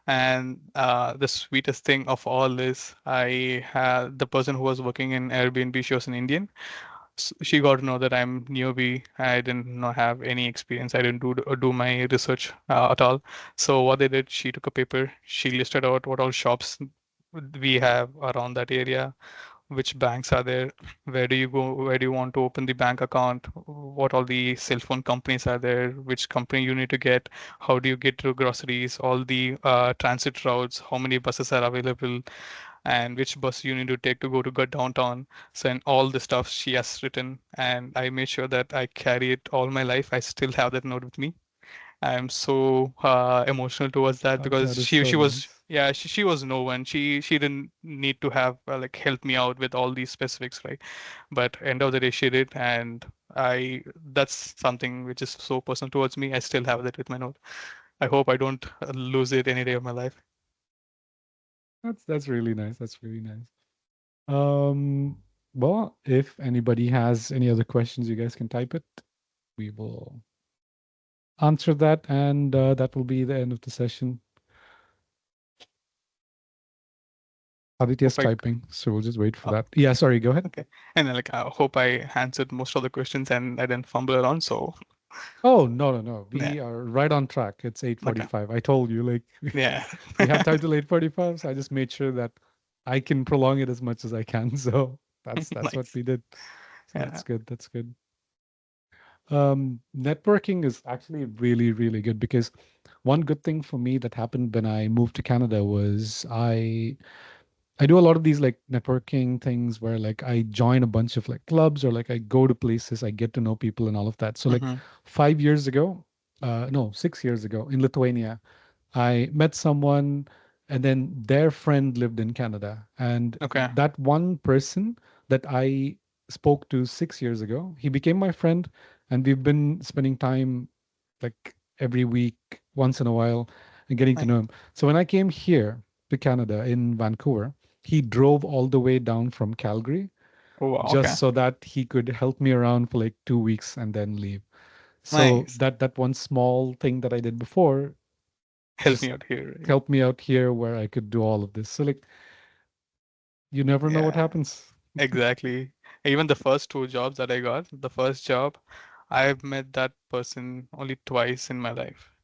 Speaker 2: And the sweetest thing of all is I had the person who was working in Airbnb, she was an Indian. She got to know that I'm newbie. I didn't not have any experience. I didn't do my research at all. So what they did, she took a paper. She listed out what all shops we have around that area, which banks are there, where do you go, where do you want to open the bank account, what all the cell phone companies are there, which company you need to get, how do you get to groceries, all the transit routes, how many buses are available, and which bus you need to take to go downtown. So, and all the stuff she has written, and I made sure that I carry it all my life. I still have that note with me. I'm so emotional towards that because
Speaker 1: That is
Speaker 2: she
Speaker 1: so
Speaker 2: was,
Speaker 1: nice.
Speaker 2: yeah, she was no one. She didn't need to have like help me out with all these specifics, right? But end of the day she did, and I that's something which is so personal towards me. I still have that with my note. I hope I don't lose it any day of my life.
Speaker 1: That's really nice. That's really nice. Um, well, if anybody has any other questions, you guys can type it. We will answer that, and that will be the end of the session.
Speaker 2: Hope
Speaker 1: Aditya's
Speaker 2: I
Speaker 1: typing, so we'll just wait for
Speaker 2: uh,
Speaker 1: that. Yeah, sorry, go ahead.
Speaker 2: okay, and like I hope I answered most of the questions and I didn't fumble around. So
Speaker 1: Oh, no, no, no.
Speaker 2: yeah,
Speaker 1: We are right on track. It's
Speaker 2: okay,
Speaker 1: 8:45. I told you, like,
Speaker 2: yeah,
Speaker 1: we have time till 8:45, so I just made sure that I can prolong it as much as I can. So that's what
Speaker 2: nice,
Speaker 1: we did. So
Speaker 2: yeah.
Speaker 1: that's good. That's good. Networking is actually really, really good because one good thing for me that happened when I moved to Canada was I do a lot of these like networking things where like I join a bunch of like clubs or like I go to places, I get to know people and all of that. So like
Speaker 2: Mm-hmm.
Speaker 1: 5 years ago, no, 6 years ago in Lithuania, I met someone and then their friend lived in Canada. And
Speaker 2: Okay.
Speaker 1: that one person that I spoke to 6 years ago, he became my friend and we've been spending time like every week, once in a while, and getting to
Speaker 2: Nice.
Speaker 1: know him. So when I came here to Canada in Vancouver, he drove all the way down from Calgary
Speaker 2: Oh, wow.
Speaker 1: just
Speaker 2: Okay.
Speaker 1: so that he could help me around for like 2 weeks and then leave. So
Speaker 2: Nice.
Speaker 1: that one small thing that I did before
Speaker 2: Help
Speaker 1: just
Speaker 2: me out here, right?
Speaker 1: helped me out here where I could do all of this. So like you never know what
Speaker 2: Yeah,
Speaker 1: happens.
Speaker 2: exactly. Even the first two jobs that I got, the first job, I've met that person only twice in my life.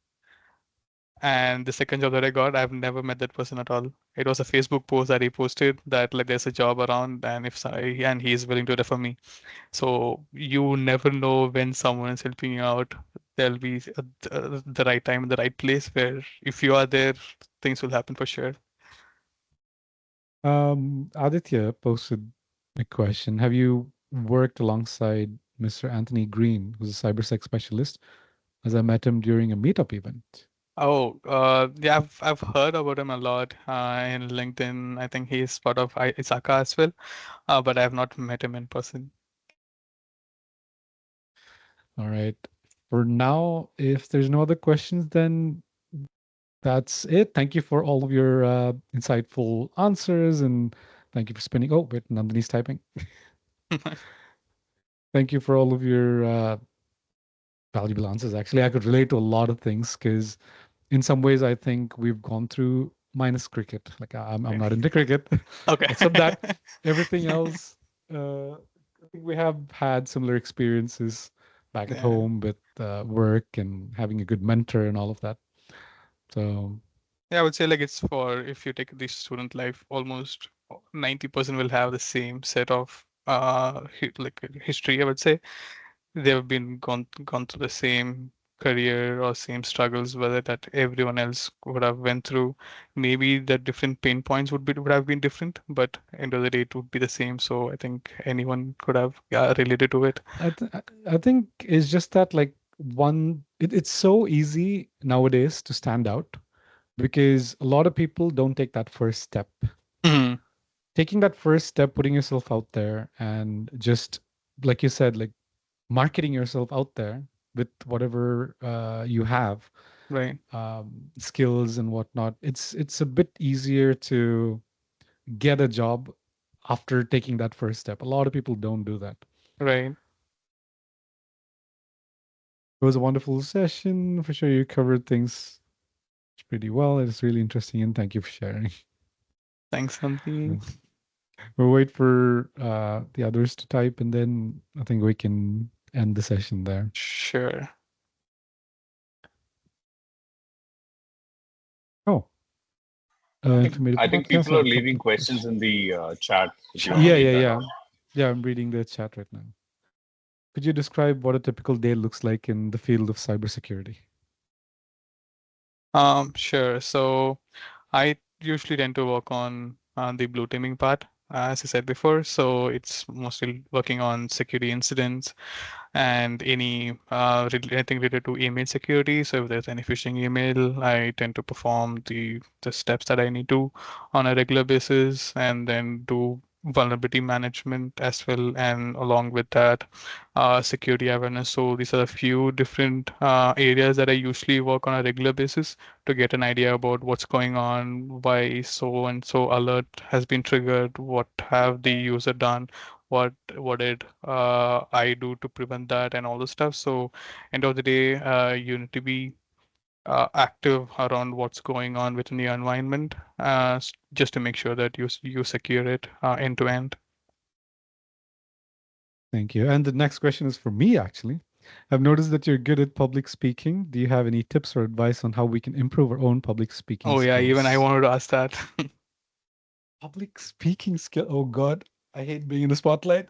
Speaker 2: And the second job that I got, I've never met that person at all. It was a Facebook post that he posted that like there's a job around and if and he is willing to refer me. So you never know when someone is helping you out. There'll be the right time and the right place where if you are there, things will happen for sure.
Speaker 1: Aditya posted a question. Have you worked alongside Mr. Anthony Green, who's a cybersec specialist, as I met him during a meetup event?
Speaker 2: Oh, yeah, I've heard about him a lot in LinkedIn. I think he's part of Isaka as well, but I have not met him in person.
Speaker 1: All right. For now, if there's no other questions, then that's it. Thank you for all of your insightful answers and thank you for spending. Oh, wait, Nandini's typing. Thank you for all of your valuable answers. Actually, I could relate to a lot of things because in some ways, I think we've gone through minus cricket. Like I'm not into cricket,
Speaker 2: Okay.
Speaker 1: except that everything else, I think we have had similar experiences back at
Speaker 2: Yeah.
Speaker 1: home with work and having a good mentor and all of that. So
Speaker 2: Yeah, I would say like it's for if you take the student life, almost 90% will have the same set of history, I would say. They've been gone through the same career or same struggles, whether that everyone else would have went through. Maybe the different pain points would have been different, but end of the day it would be the same. So I think anyone could have, yeah, related to it.
Speaker 1: I think it's just that like it's so easy nowadays to stand out because a lot of people don't take that first step.
Speaker 2: Mhm.
Speaker 1: Taking that first step, putting yourself out there, and just like you said, like marketing yourself out there with whatever you have,
Speaker 2: Right,
Speaker 1: skills and whatnot. It's a bit easier to get a job after taking that first step. A lot of people don't do that.
Speaker 2: right.
Speaker 1: It was a wonderful session. For sure, you covered things pretty well. It's really interesting, and thank you for sharing.
Speaker 2: Thanks, Santi.
Speaker 1: We'll wait for the others to type, and then I think we can end the session there.
Speaker 2: Sure.
Speaker 1: Oh, informative
Speaker 3: I think
Speaker 1: podcast.
Speaker 3: people are
Speaker 1: Oh,
Speaker 3: leaving
Speaker 1: couple of
Speaker 3: questions in the chat if you want to
Speaker 1: yeah,
Speaker 3: read
Speaker 1: yeah,
Speaker 3: that
Speaker 1: yeah.
Speaker 3: out.
Speaker 1: Yeah, I'm reading the chat right now. Could you describe what a typical day looks like in the field of cybersecurity?
Speaker 2: Sure. So I usually tend to work on the blue teaming part, as I said before. So it's mostly working on security incidents and anything related to email security. So if there's any phishing email, I tend to perform the steps that I need to on a regular basis, and then do vulnerability management as well, and along with that, security awareness. So these are a few different areas that I usually work on a regular basis to get an idea about what's going on, why so and so alert has been triggered, what have the user done, what did I do to prevent that, and all the stuff. So end of the day, you need to be active around what's going on within the environment, just to make sure that you secure it end to end.
Speaker 1: Thank you. And the next question is for me, actually. I've noticed that you're good at public speaking. Do you have any tips or advice on how we can improve our own public speaking
Speaker 2: Oh yeah, even I
Speaker 1: skills?
Speaker 2: wanted to ask that.
Speaker 1: Public speaking skill. Oh God, I hate being in the spotlight.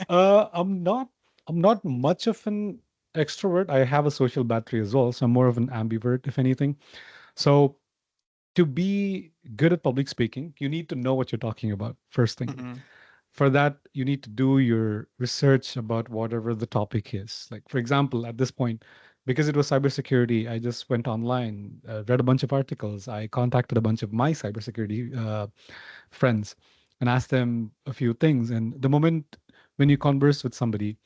Speaker 1: I'm not. I'm not much of an extrovert. I have a social battery as well, so I'm more of an ambivert, if anything. So to be good at public speaking, you need to know what you're talking about, first thing.
Speaker 2: Mm-hmm.
Speaker 1: For that, you need to do your research about whatever the topic is. Like, for example, at this point, because it was cybersecurity, I just went online, read a bunch of articles. I contacted a bunch of my cybersecurity friends and asked them a few things. And the moment when you converse with somebody,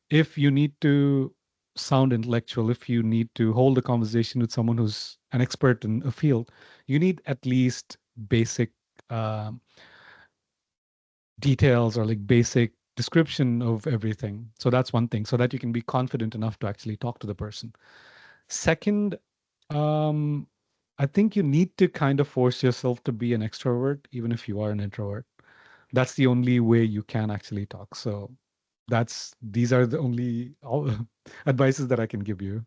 Speaker 1: if you need to sound intellectual, if you need to hold a conversation with someone who's an expert in a field, you need at least basic um, details or like basic description of everything. So that's one thing, so that you can be confident enough to actually talk to the person. Second, um, I think you need to kind of force yourself to be an extrovert, even if you are an introvert. That's the only way you can actually talk. So these are the only all, advices that I can give you.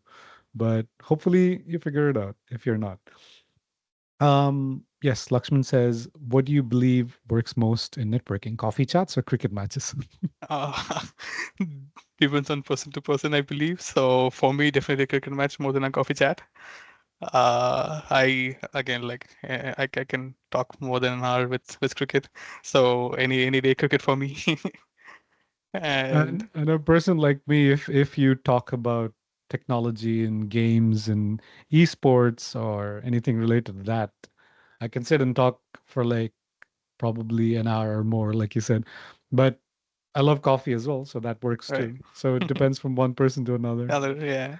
Speaker 1: But hopefully you figure it out if you're not. Yes, Lakshman says, what do you believe works most in networking? Coffee chats or cricket matches?
Speaker 2: Uh, depends on person to person, I believe. So for me, definitely a cricket match more than a coffee chat. I again like I can talk more than an hour with cricket. So any day cricket for me. And
Speaker 1: And a person like me, if you talk about technology and games and esports or anything related to that, I can sit and talk for like probably an hour or more, like you said. But I love coffee as well, so that works
Speaker 2: right.
Speaker 1: too. So it depends from one person to another.
Speaker 2: Yeah.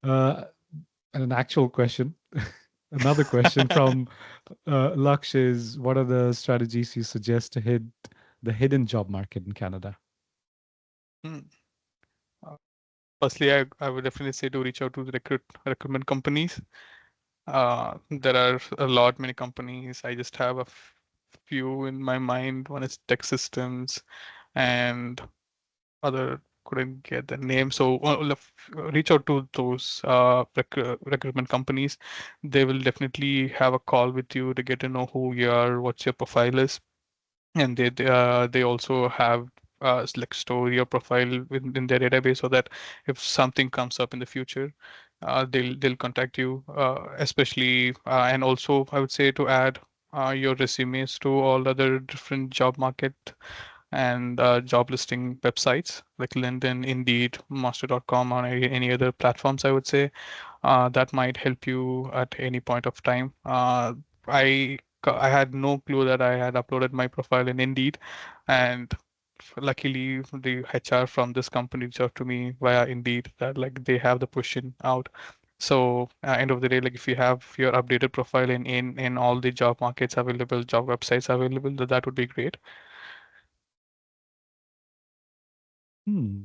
Speaker 1: Uh, and an actual question, another question from Laksh is, what are the strategies you suggest to hit the hidden job market in Canada?
Speaker 2: Hmm. Uh, Firstly, I would definitely say to reach out to the recruitment companies. There are a lot many companies. I just have a few in my mind. One is Tech Systems, and other couldn't get the name. So reach out to those recruitment companies. They will definitely have a call with you to get to know who you are, what your profile is, and they also have like store your profile in their database so that if something comes up in the future, they'll contact you. Especially and also I would say to add your resumes to all other different job market and job listing websites like LinkedIn, Indeed, Master.com, or any other platforms. I would say that might help you at any point of time. I had no clue that I had uploaded my profile in Indeed, and luckily the HR from this company reached out to me via Indeed that like they have the pushing out. So end of the day, like if you have your updated profile in all the job markets available, job websites available, that would be great.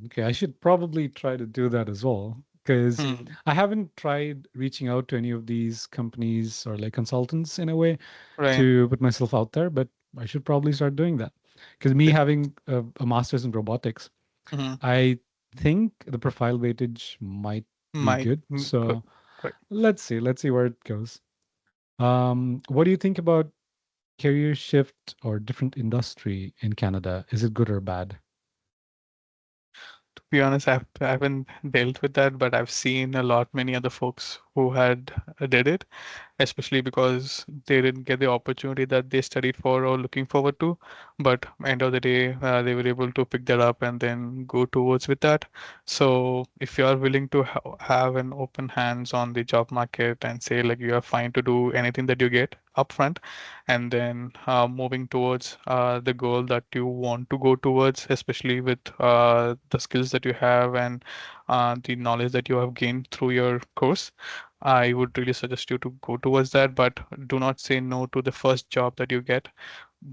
Speaker 1: Okay, I should probably try to do that as well because
Speaker 2: Hmm.
Speaker 1: I haven't tried reaching out to any of these companies or like consultants in a way
Speaker 2: Right.
Speaker 1: to put myself out there, but I should probably start doing that. Because me having a master's in robotics,
Speaker 2: Mm-hmm.
Speaker 1: I think the profile weightage might be
Speaker 2: Might
Speaker 1: good.
Speaker 2: good.
Speaker 1: So
Speaker 2: Right.
Speaker 1: let's see where it goes. What do you think about career shift or different industry in Canada? Is it good or bad?
Speaker 2: To be honest, I haven't dealt with that, but I've seen a lot many other folks who had did it, especially because they didn't get the opportunity that they studied for or looking forward to. But end of the day, they were able to pick that up and then go towards with that. So if you are willing to have an open hands on the job market and say like you are fine to do anything that you get upfront, and then moving towards the goal that you want to go towards, especially with the skills that you have and the knowledge that you have gained through your course, I would really suggest you to go towards that, but do not say no to the first job that you get.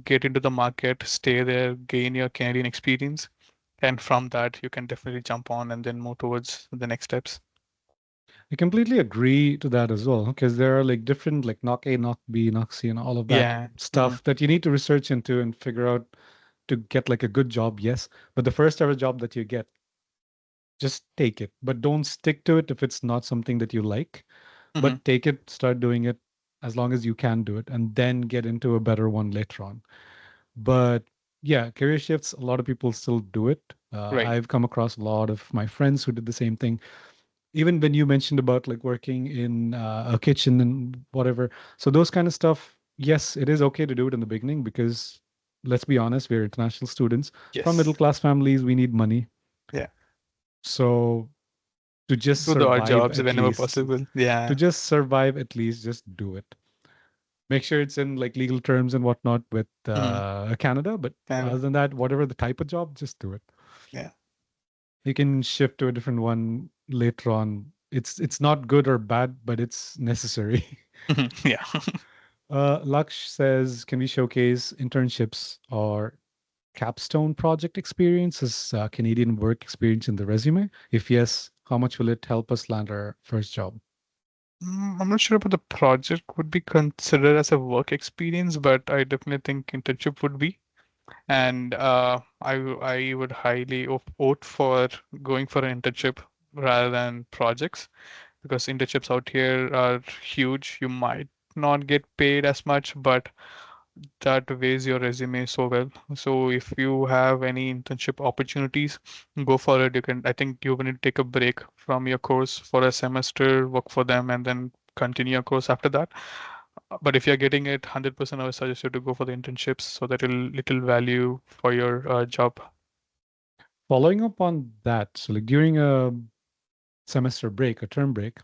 Speaker 2: Get into the market, stay there, gain your Canadian experience, and from that you can definitely jump on and then move towards the next steps.
Speaker 1: I completely agree to that as well, because there are like different like knock A, knock B, knock C, and all of that
Speaker 2: Yeah. Hmm.
Speaker 1: stuff that you need to research into and figure out to get like a good job. Yes, but the first ever job that you get, just take it, but don't stick to it if it's not something that you like.
Speaker 2: Hmm.
Speaker 1: But take it, start doing it as long as you can do it, and then get into a better one later on. But yeah, career shifts, a lot of people still do it.
Speaker 2: Right.
Speaker 1: I've come across a lot of my friends who did the same thing. Even when you mentioned about like working in a kitchen and whatever, so those kind of stuff, yes, it is okay to do it in the beginning because let's be honest, we're international students from middle
Speaker 2: Yes.
Speaker 1: class families. We need money,
Speaker 2: Yeah.
Speaker 1: so to just
Speaker 2: Do the odd
Speaker 1: survive
Speaker 2: jobs
Speaker 1: at
Speaker 2: whenever
Speaker 1: least,
Speaker 2: possible. Yeah.
Speaker 1: just do it. Make sure it's in like legal terms and whatnot with
Speaker 2: Mm.
Speaker 1: Canada. But other
Speaker 2: And
Speaker 1: than that, whatever the type of job, just do it.
Speaker 2: yeah.
Speaker 1: You can shift to a different one later on. It's not good or bad, but it's necessary.
Speaker 2: Yeah.
Speaker 1: Laksh says, can we showcase internships or capstone project experience as Canadian work experience in the resume? If yes, how much will it help us land our first job?
Speaker 2: I'm not sure about the project would be considered as a work experience, but I definitely think internship would be. And I would highly vote for going for an internship rather than projects, because internships out here are huge. You might not get paid as much, but that weighs your resume so well. So if you have any internship opportunities, go for it. You can, I think you need to take a break from your course for a semester, work for them, and then continue your course after that. But if you're getting it 100%, I would suggest you to go for the internships so that it'll value for your job.
Speaker 1: Following up on that, so like during a semester break, a term break,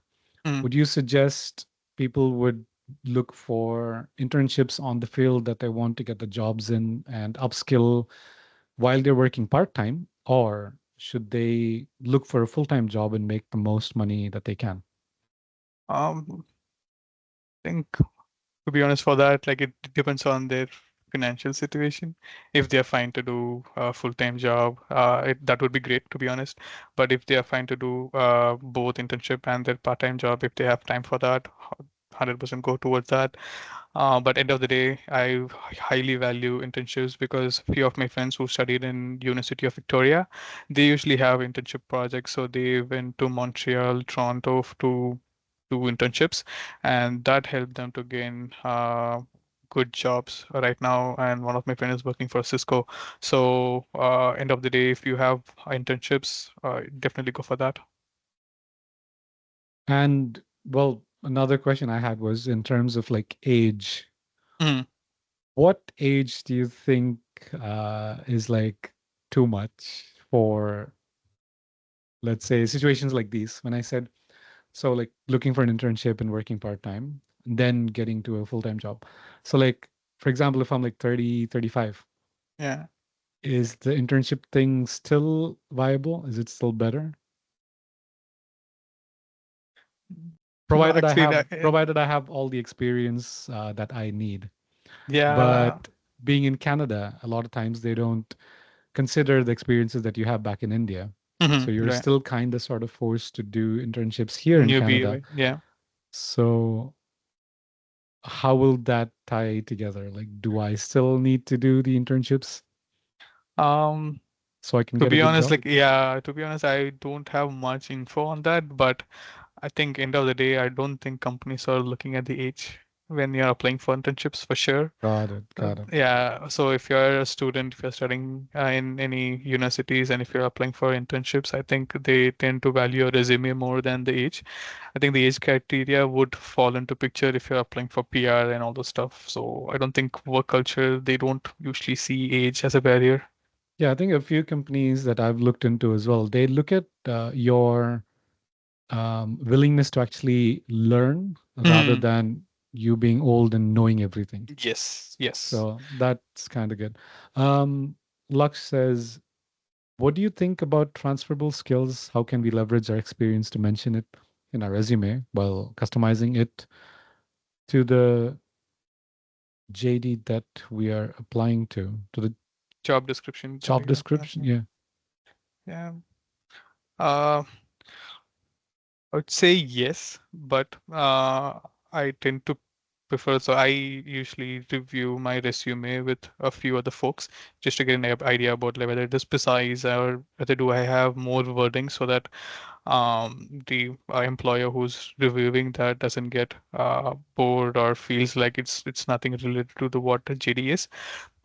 Speaker 2: Mm.
Speaker 1: would you suggest people would look for internships on the field that they want to get the jobs in and upskill while they're working part-time, or should they look for a full-time job and make the most money that they can?
Speaker 2: I think, to be honest, for that, like, it depends on their financial situation. If they're fine to do a full-time job, that would be great, to be honest. But if they are fine to do both internship and their part-time job, if they have time for that, 100% go towards that. But end of the day, I highly value internships, because few of my friends who studied in University of Victoria, they usually have internship projects. So they went to Montreal, Toronto to do internships, and that helped them to gain good jobs right now. And one of my friends is working for Cisco. So end of the day, if you have internships, definitely go for that.
Speaker 1: And well, another question I had was in terms of like age.
Speaker 2: Mm.
Speaker 1: What age do you think is like too much for, let's say, situations like these? When I said, so like looking for an internship and working part-time, then getting to a full-time job. So like, for example, if I'm like 30, 35,
Speaker 2: Yeah.
Speaker 1: is the internship thing still viable? Is it still better?
Speaker 2: No, actually,
Speaker 1: Provided I have all the experience that I need.
Speaker 2: yeah.
Speaker 1: But being in Canada, a lot of times they don't consider the experiences that you have back in India. So you're
Speaker 2: Right.
Speaker 1: still kind of sort of forced to do internships here in
Speaker 2: Newbie,
Speaker 1: Canada.
Speaker 2: right? Yeah.
Speaker 1: So how will that tie together? Like, do I still need to do the internships
Speaker 2: Um,
Speaker 1: so I can
Speaker 2: to
Speaker 1: get a
Speaker 2: be
Speaker 1: good
Speaker 2: honest,
Speaker 1: job?
Speaker 2: like, yeah, to be honest, I don't have much info on that, but I think end of the day, I don't think companies are looking at the age when you're applying for internships, for sure.
Speaker 1: Got it. Got it.
Speaker 2: Yeah, so if you're a student, if you're studying in any universities, and if you're applying for internships, I think they tend to value your resume more than the age. I think the age criteria would fall into picture if you're applying for PR and all those stuff. So I don't think work culture, they don't usually see age as a barrier.
Speaker 1: Yeah, I think a few companies that I've looked into as well, they look at your willingness to actually learn rather
Speaker 2: Mm.
Speaker 1: than you being old and knowing everything.
Speaker 2: Yes, yes.
Speaker 1: So that's kind of good. Um, Lux says, what do you think about transferable skills? How can we leverage our experience to mention it in our resume while customizing it to the JD that we are applying to the
Speaker 2: Job description that
Speaker 1: job
Speaker 2: you have.
Speaker 1: description? Yeah.
Speaker 2: Yeah. Uh, I would say yes, but I tend to prefer. So I usually review my resume with a few other folks just to get an idea about, like, whether it is precise, or whether do I have more wording, so that the employer who's reviewing that doesn't get bored or feels like it's nothing related to the what the JD is.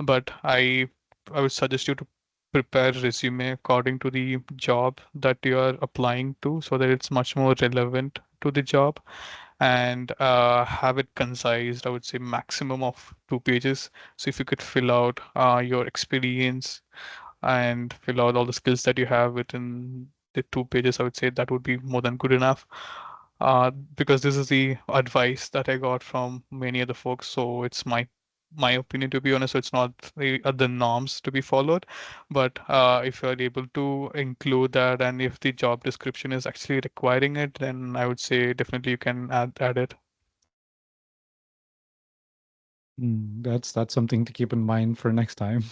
Speaker 2: But I would suggest you to prepare resume according to the job that you are applying to so that it's much more relevant to the job, and have it concised, I would say maximum of 2 pages. So if you could fill out your experience and fill out all the skills that you have within the 2 pages, I would say that would be more than good enough. Because this is the advice that I got from many other folks, so it's my opinion, to be honest. So it's not the other norms to be followed, but if you're able to include that, and if the job description is actually requiring it, then I would say definitely you can add it.
Speaker 1: That's something to keep in mind for next time.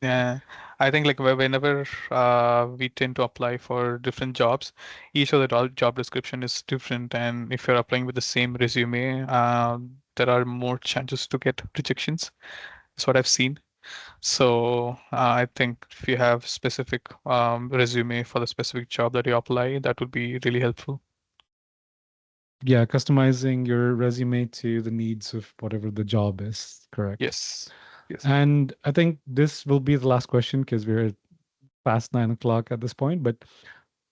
Speaker 2: Yeah, I think like whenever we tend to apply for different jobs, each of the job description is different, and if you're applying with the same resume, there are more chances to get rejections. That's what I've seen. So I think if you have specific resume for the specific job that you apply, that would be really helpful.
Speaker 1: Yeah, customizing your resume to the needs of whatever the job is, correct.
Speaker 2: Yes. Yes.
Speaker 1: And I think this will be the last question because we're past 9 o'clock at this point. But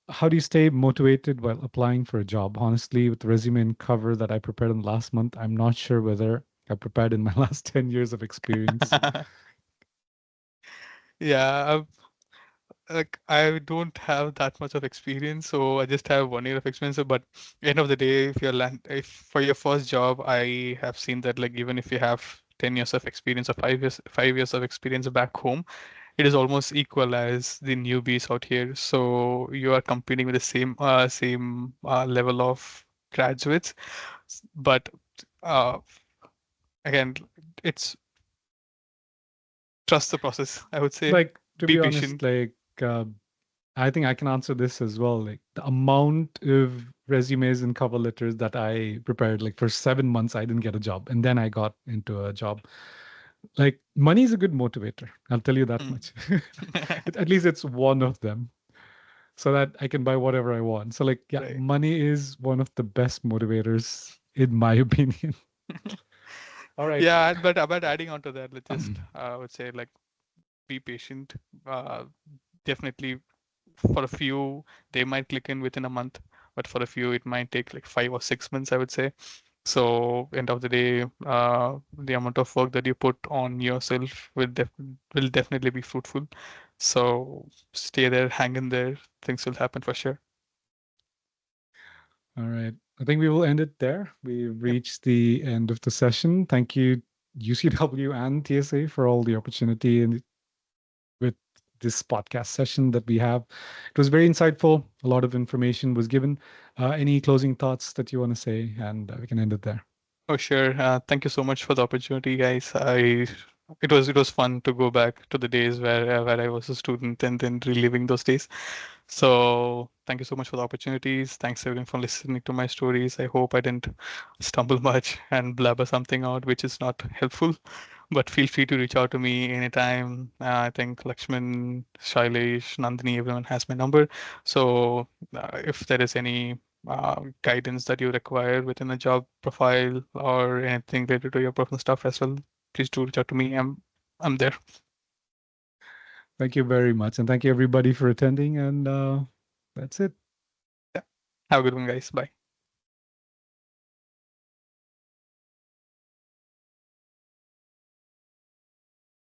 Speaker 1: how do you stay motivated while applying for a job? Honestly, with the resume and cover that I prepared in last month, I'm not sure whether I prepared in my last 10 years of experience.
Speaker 2: Yeah, like I don't have that much of experience, so I just have 1 year of experience. But end of the day, if for your first job, I have seen that like even if you have 10 years of experience or 5 years of experience back home, it is almost equal as the newbies out here. So you are competing with the same level of graduates. But uh, again, it's trust the process, I would say.
Speaker 1: Like, to
Speaker 2: Be
Speaker 1: be honest,
Speaker 2: patient.
Speaker 1: like, I think I can answer this as well. Like, the amount of resumes and cover letters that I prepared, like, for 7 months, I didn't get a job. And then I got into a job. Like, money is a good motivator. I'll tell you that
Speaker 2: Mm.
Speaker 1: much. At least it's one of them, so that I can buy whatever I want. So, like, yeah,
Speaker 2: Right.
Speaker 1: money is one of the best motivators, in my opinion. All right.
Speaker 2: Yeah, but adding on to that, let's just would say like be patient. Uh, Definitely for a few they might click in within a month, but for a few it might take like 5 or 6 months, I would say. So end of the day, the amount of work that you put on yourself will definitely be fruitful. So stay there, hang in there. Things will happen for sure.
Speaker 1: All right. I think we will end it there. We've
Speaker 2: Yep.
Speaker 1: reached the end of the session. Thank you, UCW and TSA, for all the opportunity and with this podcast session that we have. It was very insightful. A lot of information was given. Any closing thoughts that you want to say? And we can end it there.
Speaker 2: Oh, sure. Thank you so much for the opportunity, guys. It was fun to go back to the days where I was a student and then reliving those days. So thank you so much for the opportunities. Thanks everyone for listening to my stories. I hope I didn't stumble much and blabber something out, which is not helpful. But feel free to reach out to me anytime. I think Lakshman, Shailesh, Nandini, everyone has my number. So if there is any guidance that you require within a job profile or anything related to your personal stuff as well, please do reach out to me. I'm there.
Speaker 1: Thank you very much. And thank you, everybody, for attending. And that's it.
Speaker 2: Yeah. Have a good one, guys. Bye.